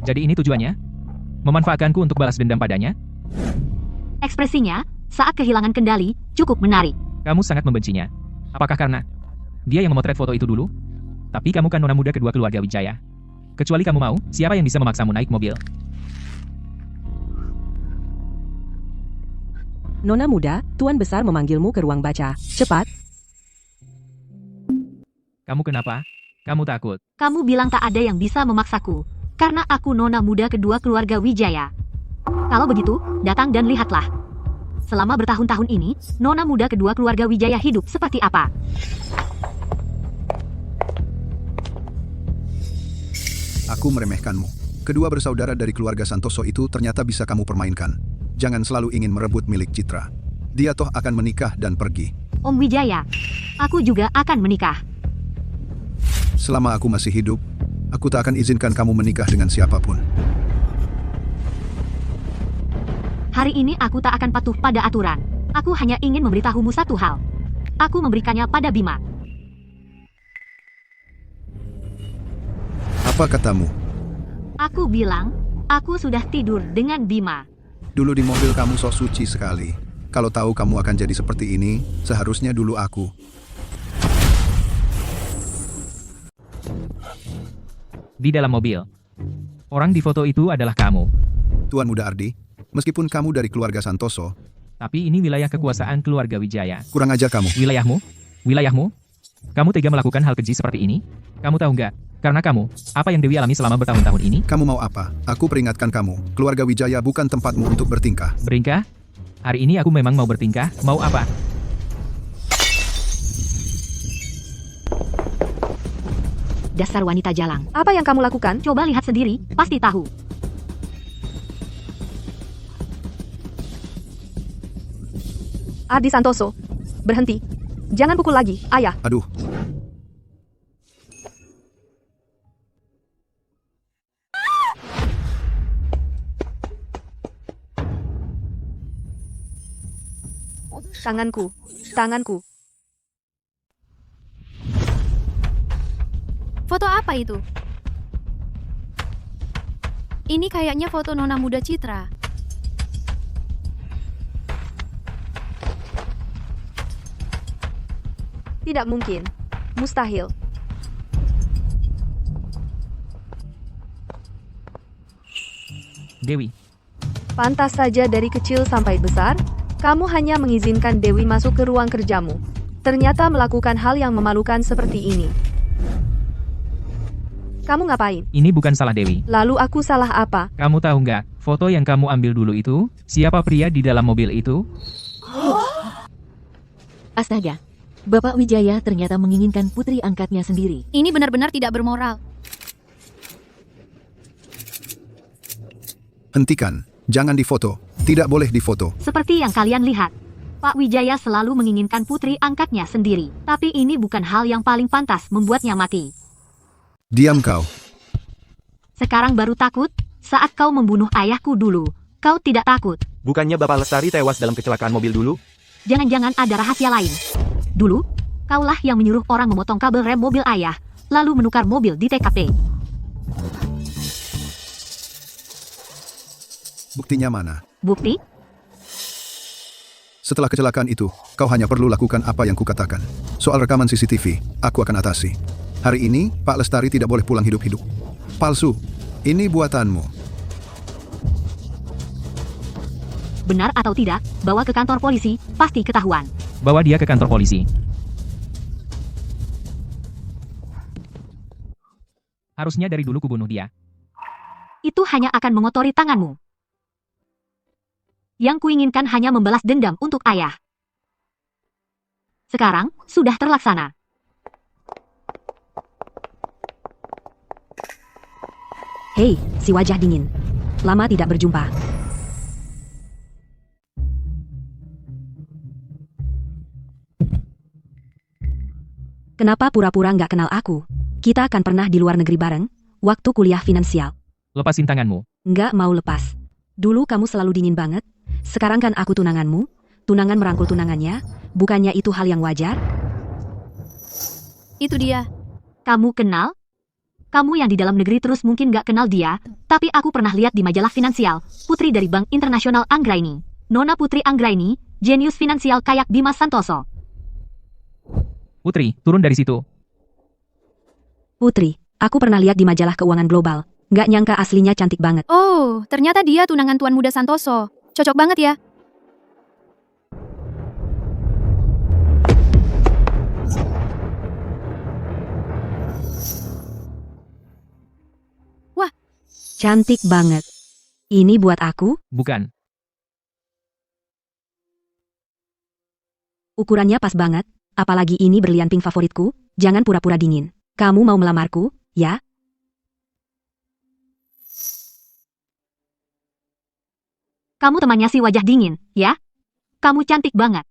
Jadi ini tujuannya? Memanfaatkanku untuk balas dendam padanya? Ekspresinya, saat kehilangan kendali, cukup menarik. Kamu sangat membencinya. Apakah karena dia yang memotret foto itu dulu? Tapi kamu kan nona muda kedua keluarga Wijaya. Kecuali kamu mau, siapa yang bisa memaksamu naik mobil? Nona muda, Tuan Besar memanggilmu ke ruang baca. Cepat. Kamu kenapa? Kamu takut? Kamu bilang tak ada yang bisa memaksaku. karena aku nona muda kedua keluarga Wijaya. Kalau begitu, datang dan lihatlah. Selama bertahun-tahun ini, nona muda kedua keluarga Wijaya hidup seperti apa? Aku meremehkanmu. Kedua bersaudara dari keluarga Santoso itu ternyata bisa kamu permainkan. Jangan selalu ingin merebut milik Citra. Dia toh akan menikah dan pergi. Om Wijaya, aku juga akan menikah. Selama aku masih hidup, aku tak akan izinkan kamu menikah dengan siapapun. Hari ini aku tak akan patuh pada aturan. Aku hanya ingin memberitahumu satu hal. Aku memberikannya pada Bima. Apa katamu? Aku bilang, aku sudah tidur dengan Bima. Dulu di mobil kamu sok suci sekali. Kalau tahu kamu akan jadi seperti ini, seharusnya dulu aku. Di dalam mobil. Orang di foto itu adalah kamu. Tuan Muda Ardi, meskipun kamu dari keluarga Santoso, Tapi ini wilayah kekuasaan keluarga Wijaya. kurang ajar kamu. Wilayahmu? Wilayahmu? Kamu tega melakukan hal keji seperti ini? Kamu tahu nggak? Karena kamu, apa yang Dewi alami selama bertahun-tahun ini? Kamu mau apa? Aku peringatkan kamu, keluarga Wijaya bukan tempatmu untuk bertingkah. Bertingkah? Hari ini aku memang mau bertingkah, mau apa? Dasar wanita jalang. Apa yang kamu lakukan? Coba lihat sendiri, pasti tahu. Ardi Santoso. Berhenti. Jangan pukul lagi, ayah. Aduh, Tanganku. Tanganku. Foto apa itu? Ini kayaknya foto nona muda Citra. Tidak mungkin. Mustahil. Dewi, Pantas saja dari kecil sampai besar, kamu hanya mengizinkan Dewi masuk ke ruang kerjamu. Ternyata melakukan hal yang memalukan seperti ini. Kamu ngapain? ini bukan salah Dewi. Lalu aku salah apa? Kamu tahu nggak, foto yang kamu ambil dulu itu, siapa pria di dalam mobil itu? Astaga. Bapak Wijaya ternyata menginginkan putri angkatnya sendiri. Ini benar-benar tidak bermoral. hentikan. Jangan difoto. Tidak boleh difoto. Seperti yang kalian lihat, Pak Wijaya selalu menginginkan putri angkatnya sendiri. Tapi ini bukan hal yang paling pantas membuatnya mati. Diam kau. Sekarang baru takut? Saat kau membunuh ayahku dulu, kau tidak takut. Bukannya Bapak Lestari tewas dalam kecelakaan mobil dulu? Jangan-jangan ada rahasia lain. Dulu, kaulah yang menyuruh orang memotong kabel rem mobil ayah, lalu menukar mobil di TKP. Buktinya mana? Bukti? Setelah kecelakaan itu, kau hanya perlu lakukan apa yang kukatakan. Soal rekaman CCTV, aku akan atasi. Hari ini, Pak Lestari tidak boleh pulang hidup-hidup. Palsu. Ini buatanmu. Benar atau tidak, bawa ke kantor polisi, pasti ketahuan. Bawa dia ke kantor polisi. Harusnya dari dulu kubunuh dia. Itu hanya akan mengotori tanganmu. Yang kuinginkan hanya membalas dendam untuk ayah. Sekarang, sudah terlaksana. Hei, si wajah dingin. Lama tidak berjumpa. Kenapa pura-pura nggak kenal aku? Kita akan pernah di luar negeri bareng, waktu kuliah finansial. Lepasin tanganmu. Nggak mau lepas. Dulu kamu selalu dingin banget, sekarang kan aku tunanganmu. Tunangan merangkul tunangannya, bukannya itu hal yang wajar? Itu dia. Kamu kenal? Kamu yang di dalam negeri terus mungkin gak kenal dia, tapi aku pernah lihat di majalah finansial, putri dari Bank Internasional Anggraini. Nona Putri Anggraini, jenius finansial kayak Bima Santoso. Putri, turun dari situ. Putri, aku pernah lihat di majalah keuangan global. Nggak nyangka aslinya cantik banget. Oh, ternyata dia tunangan Tuan Muda Santoso. Cocok banget ya. Cantik banget. Ini buat aku, Bukan. ukurannya pas banget. Apalagi ini berlian pink favoritku. Jangan pura-pura dingin. Kamu mau melamarku, ya? Kamu temannya si wajah dingin, ya? Kamu cantik banget.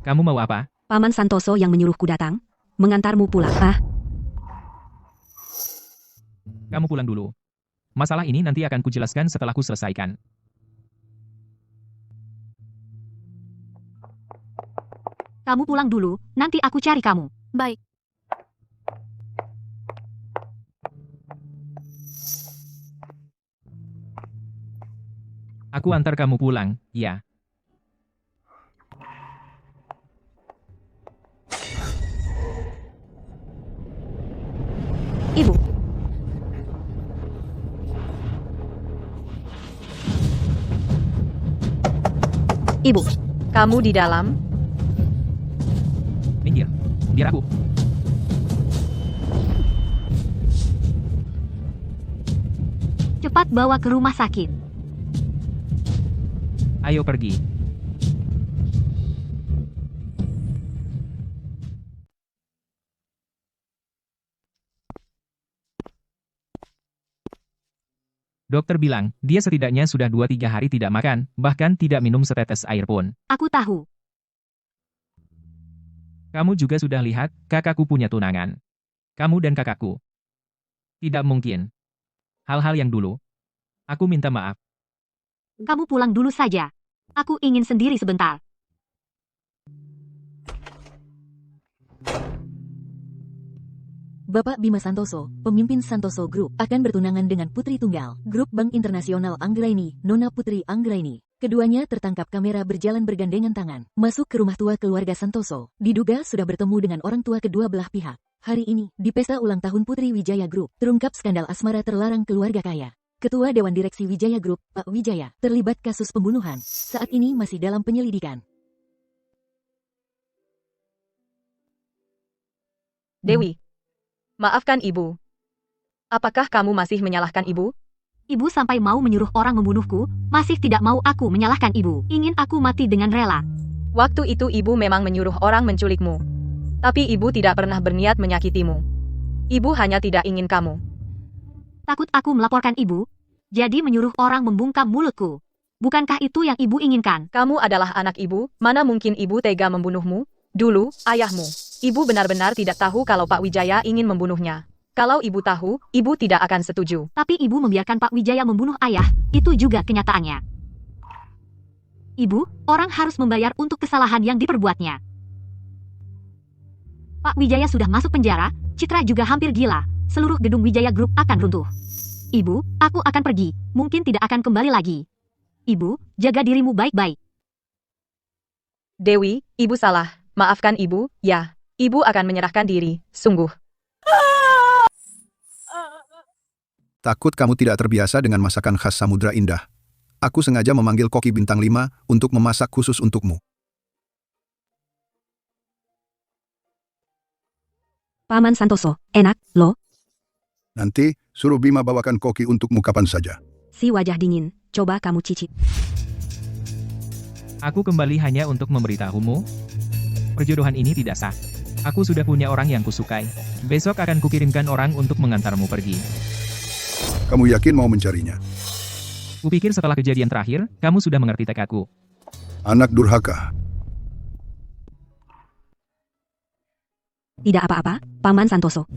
Kamu mau apa? Paman Santoso yang menyuruhku datang. Mengantarmu pulang. Ah, Kamu pulang dulu. Masalah ini nanti akan kujelaskan setelah ku selesaikan. Kamu pulang dulu, nanti aku cari kamu. Baik. Aku antar kamu pulang, ya. ibu. Ibu, Kamu di dalam? Minggir. Biar aku. Cepat bawa ke rumah sakit. Ayo pergi. Dokter bilang, dia setidaknya sudah 2-3 hari tidak makan, bahkan tidak minum setetes air pun. Aku tahu. Kamu juga sudah lihat, kakakku punya tunangan. Kamu dan kakakku. Tidak mungkin. Hal-hal yang dulu. Aku minta maaf. Kamu pulang dulu saja. Aku ingin sendiri sebentar. Bapak Bima Santoso, pemimpin Santoso Group, akan bertunangan dengan putri tunggal, Grup Bank Internasional Anggraini, Nona Putri Anggraini. Keduanya tertangkap kamera berjalan bergandengan tangan, masuk ke rumah tua keluarga Santoso. Diduga sudah bertemu dengan orang tua kedua belah pihak. Hari ini, di pesta ulang tahun Putri Wijaya Group, terungkap skandal asmara terlarang keluarga kaya. Ketua Dewan Direksi Wijaya Group, Pak Wijaya, terlibat kasus pembunuhan. Saat ini masih dalam penyelidikan. Dewi. Maafkan ibu. Apakah kamu masih menyalahkan ibu? Ibu sampai mau menyuruh orang membunuhku, masih tidak mau aku menyalahkan ibu. Ingin aku mati dengan rela. Waktu itu ibu memang menyuruh orang menculikmu. Tapi ibu tidak pernah berniat menyakitimu. Ibu hanya tidak ingin kamu. Takut aku melaporkan ibu, jadi menyuruh orang membungkam mulutku. Bukankah itu yang ibu inginkan? Kamu adalah anak ibu, mana mungkin ibu tega membunuhmu? Dulu, ayahmu. Ibu benar-benar tidak tahu kalau Pak Wijaya ingin membunuhnya. Kalau ibu tahu, ibu tidak akan setuju. Tapi ibu membiarkan Pak Wijaya membunuh ayah, itu juga kenyataannya. Ibu, orang harus membayar untuk kesalahan yang diperbuatnya. Pak Wijaya sudah masuk penjara, Citra juga hampir gila. Seluruh gedung Wijaya Group akan runtuh. Ibu, aku akan pergi, mungkin tidak akan kembali lagi. Ibu, jaga dirimu baik-baik. Dewi, ibu salah. Maafkan ibu, ya. Ibu akan menyerahkan diri, sungguh. Takut kamu tidak terbiasa dengan masakan khas Samudra Indah. Aku sengaja memanggil koki bintang 5 untuk memasak khusus untukmu. Paman Santoso, enak, loh. Nanti, suruh Bima bawakan koki untukmu kapan saja. Si wajah dingin, coba kamu cicip. Aku kembali hanya untuk memberitahumu. Perjodohan ini tidak sah. Aku sudah punya orang yang kusukai. Besok akan kukirimkan orang untuk mengantarmu pergi. Kamu yakin mau mencarinya? Kupikir setelah kejadian terakhir, kamu sudah mengerti tekadku. Anak durhaka. Tidak apa-apa, Paman Santoso.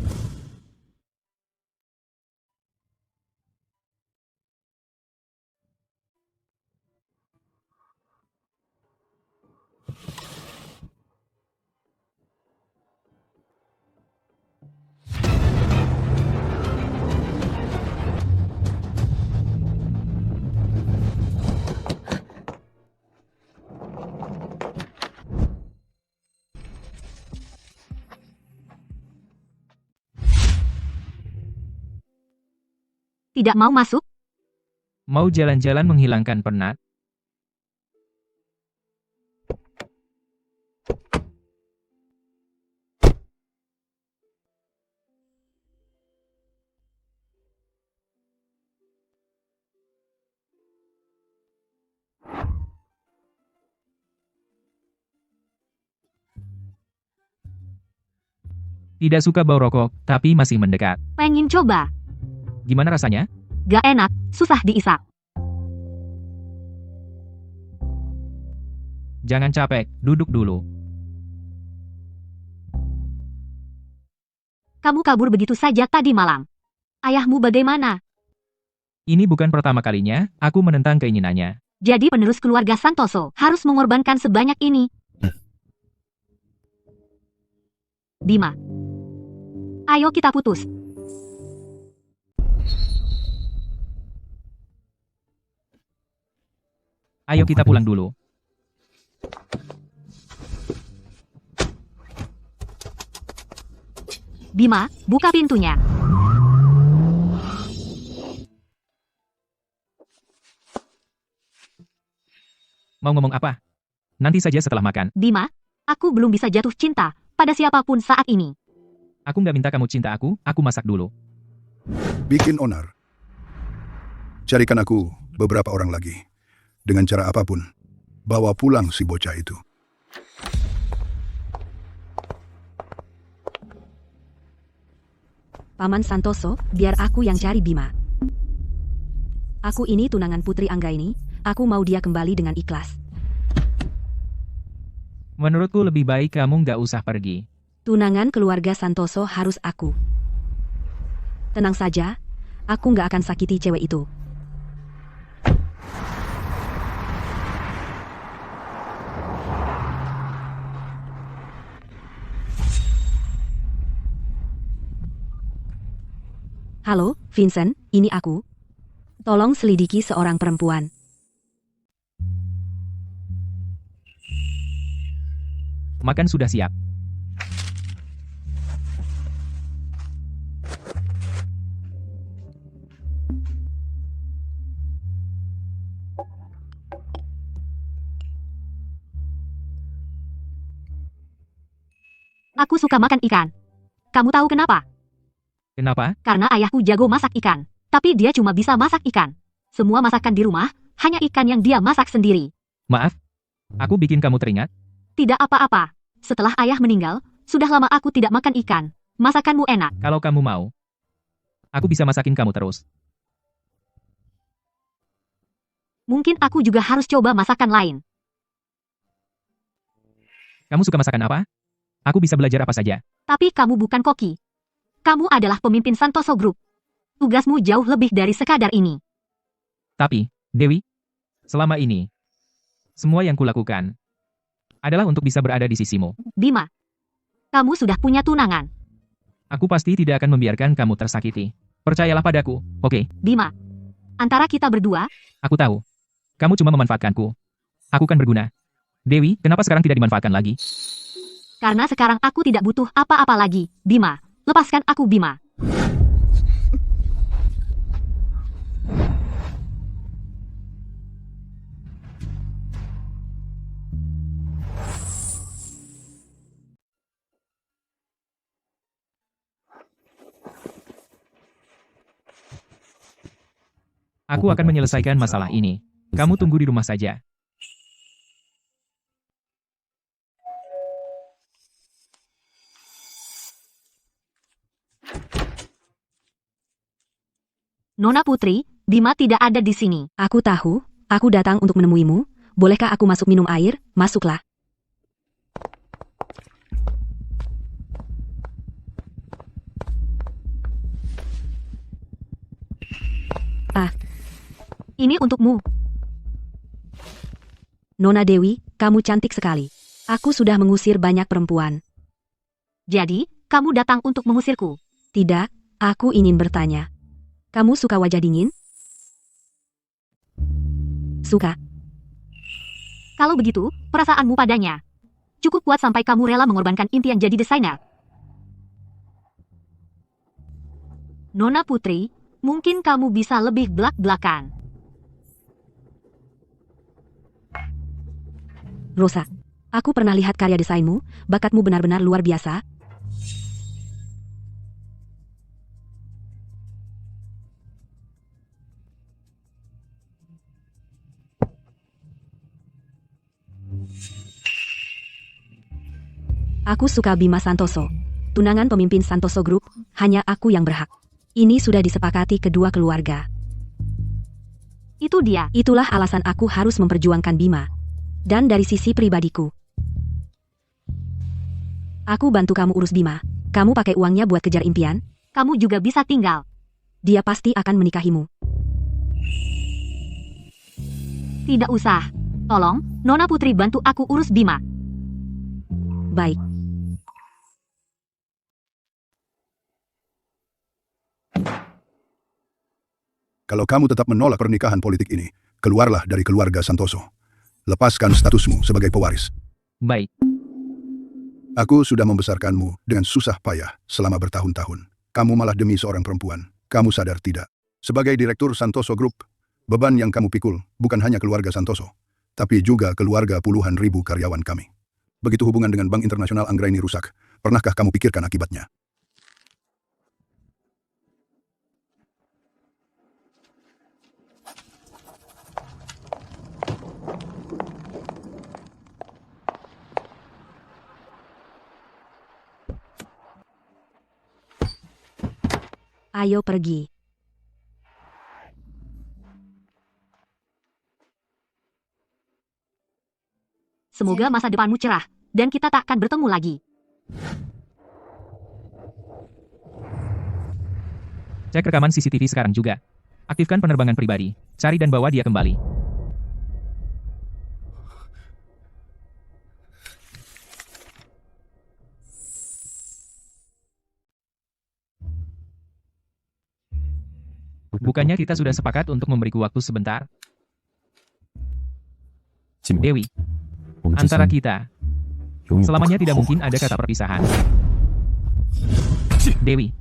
Tidak mau masuk? Mau jalan-jalan menghilangkan penat? Tidak suka bau rokok, tapi masih mendekat. Pengen coba? Gimana rasanya? Gak enak, susah diisap. Jangan capek, duduk dulu. Kamu kabur begitu saja tadi malam. Ayahmu bagaimana? Ini bukan pertama kalinya, aku menentang keinginannya. Jadi penerus keluarga Santoso harus mengorbankan sebanyak ini. Bima. Ayo kita putus. Ayo kita pulang dulu. Bima, buka pintunya. Mau ngomong apa? Nanti saja setelah makan. Bima, aku belum bisa jatuh cinta pada siapapun saat ini. Aku nggak minta kamu cinta aku masak dulu. Bikin onar. Carikan aku beberapa orang lagi. Dengan cara apapun. Bawa pulang si bocah itu. Paman Santoso, biar aku yang cari Bima. Aku ini tunangan Putri Anggaini, aku mau dia kembali dengan ikhlas. Menurutku lebih baik kamu nggak usah pergi. Tunangan keluarga Santoso harus aku. Tenang saja, aku nggak akan sakiti cewek itu. Halo, Vincent, ini aku. Tolong selidiki seorang perempuan. Makan sudah siap. Aku suka makan ikan. Kamu tahu kenapa? Kenapa? Karena ayahku jago masak ikan. Tapi dia cuma bisa masak ikan. Semua masakan di rumah, hanya ikan yang dia masak sendiri. Maaf, aku bikin kamu teringat. Tidak apa-apa. Setelah ayah meninggal, sudah lama aku tidak makan ikan. Masakanmu enak. Kalau kamu mau, aku bisa masakin kamu terus. Mungkin aku juga harus coba masakan lain. Kamu suka masakan apa? Aku bisa belajar apa saja. Tapi kamu bukan koki. Kamu adalah pemimpin Santoso Group. Tugasmu jauh lebih dari sekadar ini. Tapi, Dewi, selama ini, semua yang kulakukan adalah untuk bisa berada di sisimu. Bima, kamu sudah punya tunangan. Aku pasti tidak akan membiarkan kamu tersakiti. Percayalah padaku, oke? Bima, antara kita berdua, Aku tahu. Kamu cuma memanfaatkanku. Aku kan berguna. Dewi, kenapa sekarang tidak dimanfaatkan lagi? karena sekarang aku tidak butuh apa-apa lagi. Bima, lepaskan aku Bima. Aku akan menyelesaikan masalah ini. Kamu tunggu di rumah saja. Nona Putri, Bima tidak ada di sini. Aku tahu, aku datang untuk menemuimu. Bolehkah aku masuk minum air? Masuklah. Ini untukmu. Nona Dewi, kamu cantik sekali. Aku sudah mengusir banyak perempuan. Jadi, kamu datang untuk mengusirku. Tidak, aku ingin bertanya. Kamu suka wajah dingin? Suka. Kalau begitu, perasaanmu padanya cukup kuat sampai kamu rela mengorbankan impian jadi desainer. Nona Putri, mungkin kamu bisa lebih belak-belakan. Rosa, aku pernah lihat karya desainmu, bakatmu benar-benar luar biasa. Aku suka Bima Santoso. Tunangan pemimpin Santoso Group, hanya aku yang berhak. Ini sudah disepakati kedua keluarga. Itu dia. Itulah alasan aku harus memperjuangkan Bima. Dan dari sisi pribadiku, aku bantu kamu urus Bima. Kamu pakai uangnya buat kejar impian. Kamu juga bisa tinggal. Dia pasti akan menikahimu. Tidak usah. Tolong, Nona Putri bantu aku urus Bima. Baik. Kalau kamu tetap menolak pernikahan politik ini, keluarlah dari keluarga Santoso. Lepaskan statusmu sebagai pewaris. Baik. Aku sudah membesarkanmu dengan susah payah selama bertahun-tahun. Kamu malah demi seorang perempuan. Kamu sadar tidak? Sebagai direktur Santoso Group, beban yang kamu pikul bukan hanya keluarga Santoso, tapi juga keluarga puluhan ribu karyawan kami. Begitu hubungan dengan Bank Internasional Anggraini rusak, pernahkah kamu pikirkan akibatnya? Ayo pergi. Semoga masa depanmu cerah, dan kita tak akan bertemu lagi. Cek rekaman CCTV sekarang juga. Aktifkan penerbangan pribadi. Cari dan bawa dia kembali. Bukannya kita sudah sepakat untuk memberiku waktu sebentar? Dewi, antara kita, selamanya tidak mungkin ada kata perpisahan. Dewi,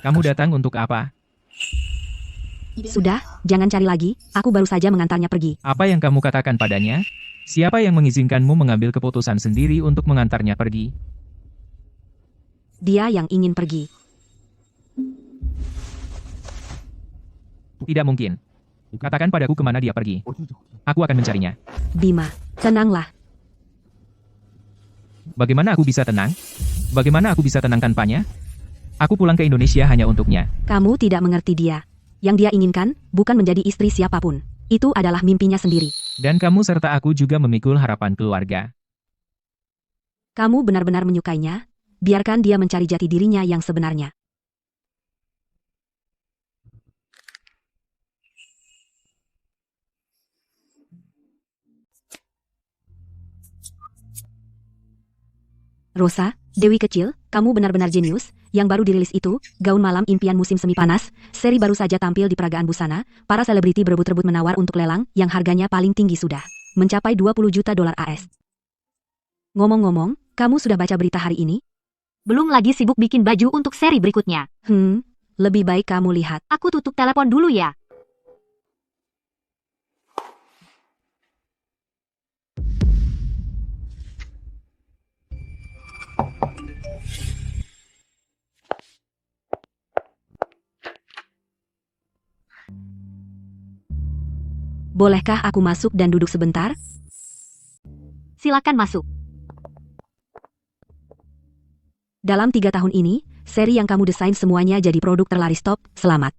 kamu datang untuk apa? Sudah, jangan cari lagi, aku baru saja mengantarnya pergi. Apa yang kamu katakan padanya? Siapa yang mengizinkanmu mengambil keputusan sendiri untuk mengantarnya pergi? Dia yang ingin pergi. Tidak mungkin. Katakan padaku kemana dia pergi. Aku akan mencarinya. Bima, tenanglah. Bagaimana aku bisa tenang? Bagaimana aku bisa tenang tanpanya? Aku pulang ke Indonesia hanya untuknya. Kamu tidak mengerti dia. Yang dia inginkan, bukan menjadi istri siapapun. Itu adalah mimpinya sendiri. Dan kamu serta aku juga memikul harapan keluarga. Kamu benar-benar menyukainya? Biarkan dia mencari jati dirinya yang sebenarnya. Rosa, Dewi kecil, kamu benar-benar jenius. Yang baru dirilis itu, Gaun Malam Impian Musim Semi Panas, seri baru saja tampil di peragaan busana, para selebriti berebut-rebut menawar untuk lelang, yang harganya paling tinggi sudah mencapai 20 juta dolar AS. Ngomong-ngomong, kamu sudah baca berita hari ini? Belum lagi sibuk bikin baju untuk seri berikutnya. Lebih baik kamu lihat. Aku tutup telepon dulu ya. Bolehkah aku masuk dan duduk sebentar? Silakan masuk. Dalam 3 tahun ini, seri yang kamu desain semuanya jadi produk terlaris top. Selamat.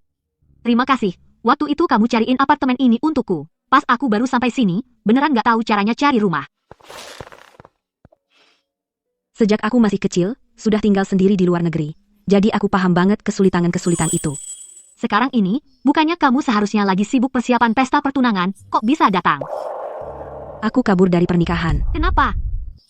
Terima kasih. Waktu itu kamu cariin apartemen ini untukku. Pas aku baru sampai sini, beneran gak tahu caranya cari rumah. Sejak aku masih kecil, sudah tinggal sendiri di luar negeri. Jadi aku paham banget kesulitan-kesulitan itu. Sekarang ini, bukannya kamu seharusnya lagi sibuk persiapan pesta pertunangan, kok bisa datang? Aku kabur dari pernikahan. Kenapa?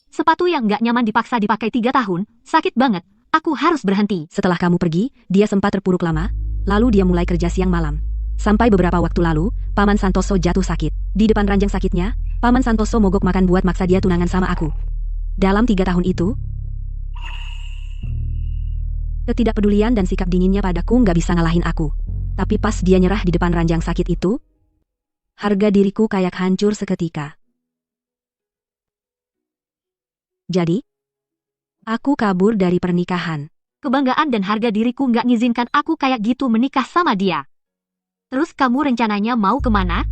Sepatu yang gak nyaman dipaksa dipakai 3 tahun, sakit banget, aku harus berhenti. Setelah kamu pergi, dia sempat terpuruk lama, lalu dia mulai kerja siang malam. Sampai beberapa waktu lalu, Paman Santoso jatuh sakit. Di depan ranjang sakitnya, Paman Santoso mogok makan buat maksa dia tunangan sama aku. Dalam 3 tahun itu, ketidakpedulian dan sikap dinginnya padaku nggak bisa ngalahin aku. Tapi pas dia nyerah di depan ranjang sakit itu, harga diriku kayak hancur seketika. Jadi, aku kabur dari pernikahan. Kebanggaan dan harga diriku nggak ngizinkan aku kayak gitu menikah sama dia. Terus kamu rencananya mau kemana?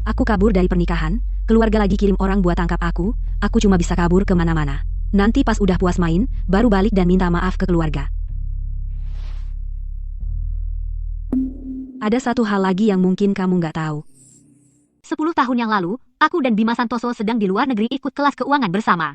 Aku kabur dari pernikahan, Keluarga lagi kirim orang buat tangkap aku cuma bisa kabur kemana-mana. Nanti pas udah puas main, baru balik dan minta maaf ke keluarga. Ada satu hal lagi yang mungkin kamu nggak tahu. 10 tahun yang lalu, aku dan Bima Santoso sedang di luar negeri ikut kelas keuangan bersama.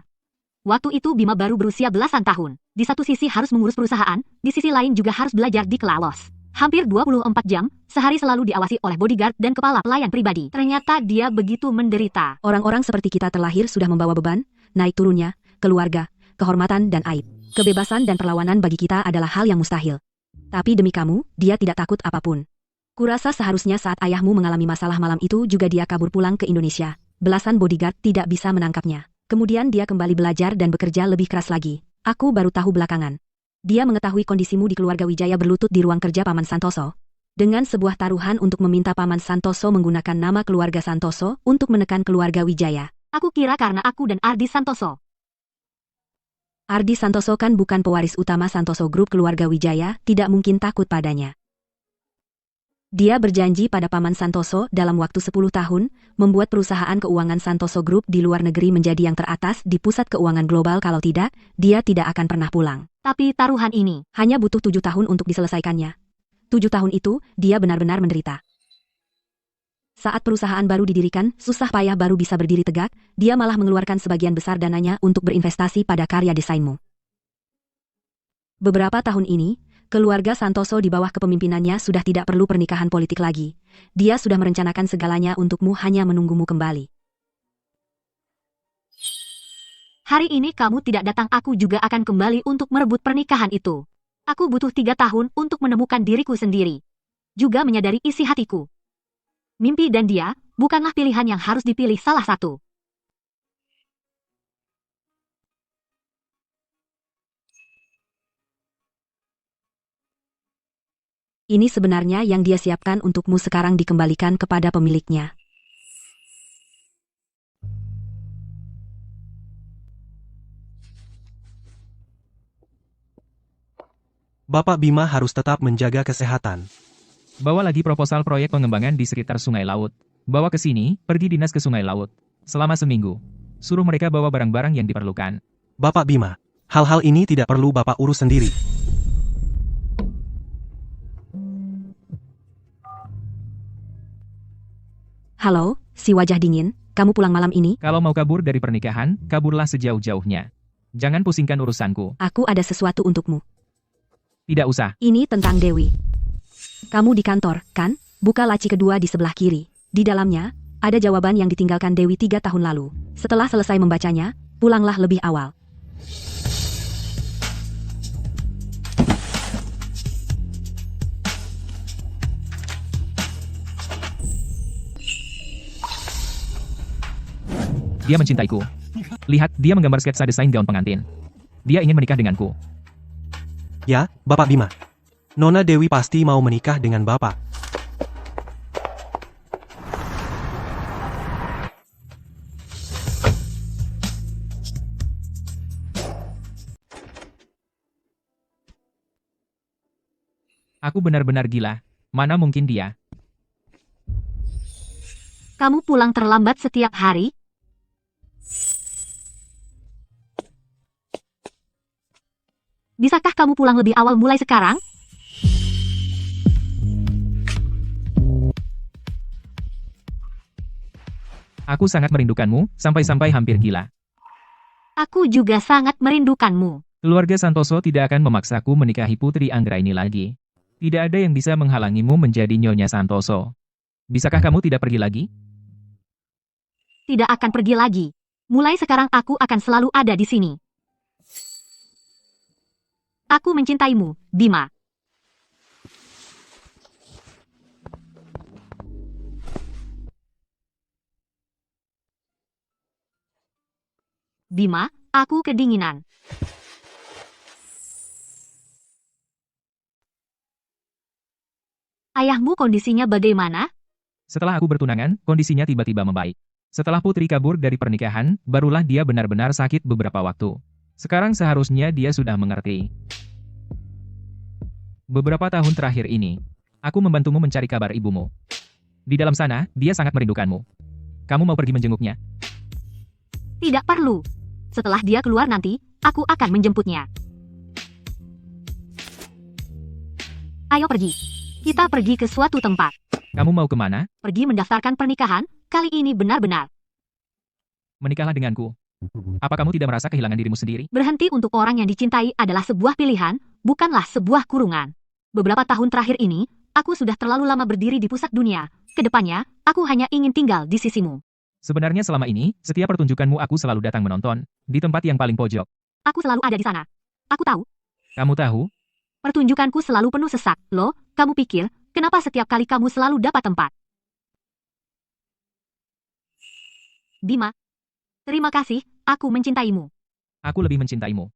Waktu itu Bima baru berusia belasan tahun. Di satu sisi harus mengurus perusahaan, di sisi lain juga harus belajar di kelas. Hampir 24 jam, sehari selalu diawasi oleh bodyguard dan kepala pelayan pribadi. Ternyata dia begitu menderita. Orang-orang seperti kita terlahir sudah membawa beban, naik turunnya, keluarga, kehormatan dan aib. Kebebasan dan perlawanan bagi kita adalah hal yang mustahil. Tapi demi kamu, dia tidak takut apapun. Kurasa seharusnya saat ayahmu mengalami masalah malam itu juga dia kabur pulang ke Indonesia. Belasan bodyguard tidak bisa menangkapnya. Kemudian dia kembali belajar dan bekerja lebih keras lagi. Aku baru tahu belakangan. Dia mengetahui kondisimu di keluarga Wijaya berlutut di ruang kerja Paman Santoso. Dengan sebuah taruhan untuk meminta Paman Santoso menggunakan nama keluarga Santoso untuk menekan keluarga Wijaya. Aku kira karena aku dan Ardi Santoso. Ardi Santoso kan bukan pewaris utama Santoso Group keluarga Wijaya, tidak mungkin takut padanya. Dia berjanji pada Paman Santoso dalam waktu 10 tahun, membuat perusahaan keuangan Santoso Group di luar negeri menjadi yang teratas di pusat keuangan global, kalau tidak, dia tidak akan pernah pulang. Tapi taruhan ini hanya butuh 7 tahun untuk diselesaikannya. 7 tahun itu, dia benar-benar menderita. Saat perusahaan baru didirikan, susah payah baru bisa berdiri tegak, dia malah mengeluarkan sebagian besar dananya untuk berinvestasi pada karya desainmu. Beberapa tahun ini, keluarga Santoso di bawah kepemimpinannya sudah tidak perlu pernikahan politik lagi. Dia sudah merencanakan segalanya untukmu, hanya menunggumu kembali. Hari ini kamu tidak datang, aku juga akan kembali untuk merebut pernikahan itu. Aku butuh 3 tahun untuk menemukan diriku sendiri. Juga menyadari isi hatiku. Mimpi dan dia, bukanlah pilihan yang harus dipilih salah satu. Ini sebenarnya yang dia siapkan untukmu sekarang dikembalikan kepada pemiliknya. Bapak Bima harus tetap menjaga kesehatan. Bawa lagi proposal proyek pengembangan di sekitar Sungai Laut. Bawa ke sini, pergi dinas ke Sungai Laut. Selama seminggu. Suruh mereka bawa barang-barang yang diperlukan. Bapak Bima, hal-hal ini tidak perlu Bapak urus sendiri. Halo, si wajah dingin, kamu pulang malam ini? Kalau mau kabur dari pernikahan, kaburlah sejauh-jauhnya. Jangan pusingkan urusanku. Aku ada sesuatu untukmu. Tidak usah. Ini tentang Dewi. Kamu di kantor, kan? Buka laci kedua di sebelah kiri. Di dalamnya, ada jawaban yang ditinggalkan Dewi 3 tahun lalu. Setelah selesai membacanya, pulanglah lebih awal. Dia mencintaiku. Lihat, dia menggambar sketsa desain gaun pengantin. Dia ingin menikah denganku. Ya, Bapak Bima. Nona Dewi pasti mau menikah dengan Bapak. Aku benar-benar gila. Mana mungkin dia? Kamu pulang terlambat setiap hari? Bisakah kamu pulang lebih awal mulai sekarang? Aku sangat merindukanmu, sampai-sampai hampir gila. Aku juga sangat merindukanmu. Keluarga Santoso tidak akan memaksaku menikahi Putri Anggraini lagi. Tidak ada yang bisa menghalangimu menjadi Nyonya Santoso. Bisakah kamu tidak pergi lagi? Tidak akan pergi lagi. Mulai sekarang aku akan selalu ada di sini. Aku mencintaimu, Bima. Bima, aku kedinginan. Ayahmu kondisinya bagaimana? Setelah aku bertunangan, kondisinya tiba-tiba membaik. Setelah Putri kabur dari pernikahan, barulah dia benar-benar sakit beberapa waktu. Sekarang seharusnya dia sudah mengerti. Beberapa tahun terakhir ini, aku membantumu mencari kabar ibumu. Di dalam sana, dia sangat merindukanmu. Kamu mau pergi menjenguknya? Tidak perlu. Setelah dia keluar nanti, aku akan menjemputnya. Ayo pergi. Kita pergi ke suatu tempat. Kamu mau kemana? Pergi mendaftarkan pernikahan, kali ini benar-benar. Menikahlah denganku. Apa kamu tidak merasa kehilangan dirimu sendiri? Berhenti untuk orang yang dicintai adalah sebuah pilihan, bukanlah sebuah kurungan. Beberapa tahun terakhir ini, aku sudah terlalu lama berdiri di pusat dunia. Kedepannya, aku hanya ingin tinggal di sisimu. Sebenarnya selama ini, setiap pertunjukanmu aku selalu datang menonton, di tempat yang paling pojok. Aku selalu ada di sana. Aku tahu. Kamu tahu? Pertunjukanku selalu penuh sesak. Loh, kamu pikir, kenapa setiap kali kamu selalu dapat tempat? Bima. Terima kasih, aku mencintaimu. Aku lebih mencintaimu.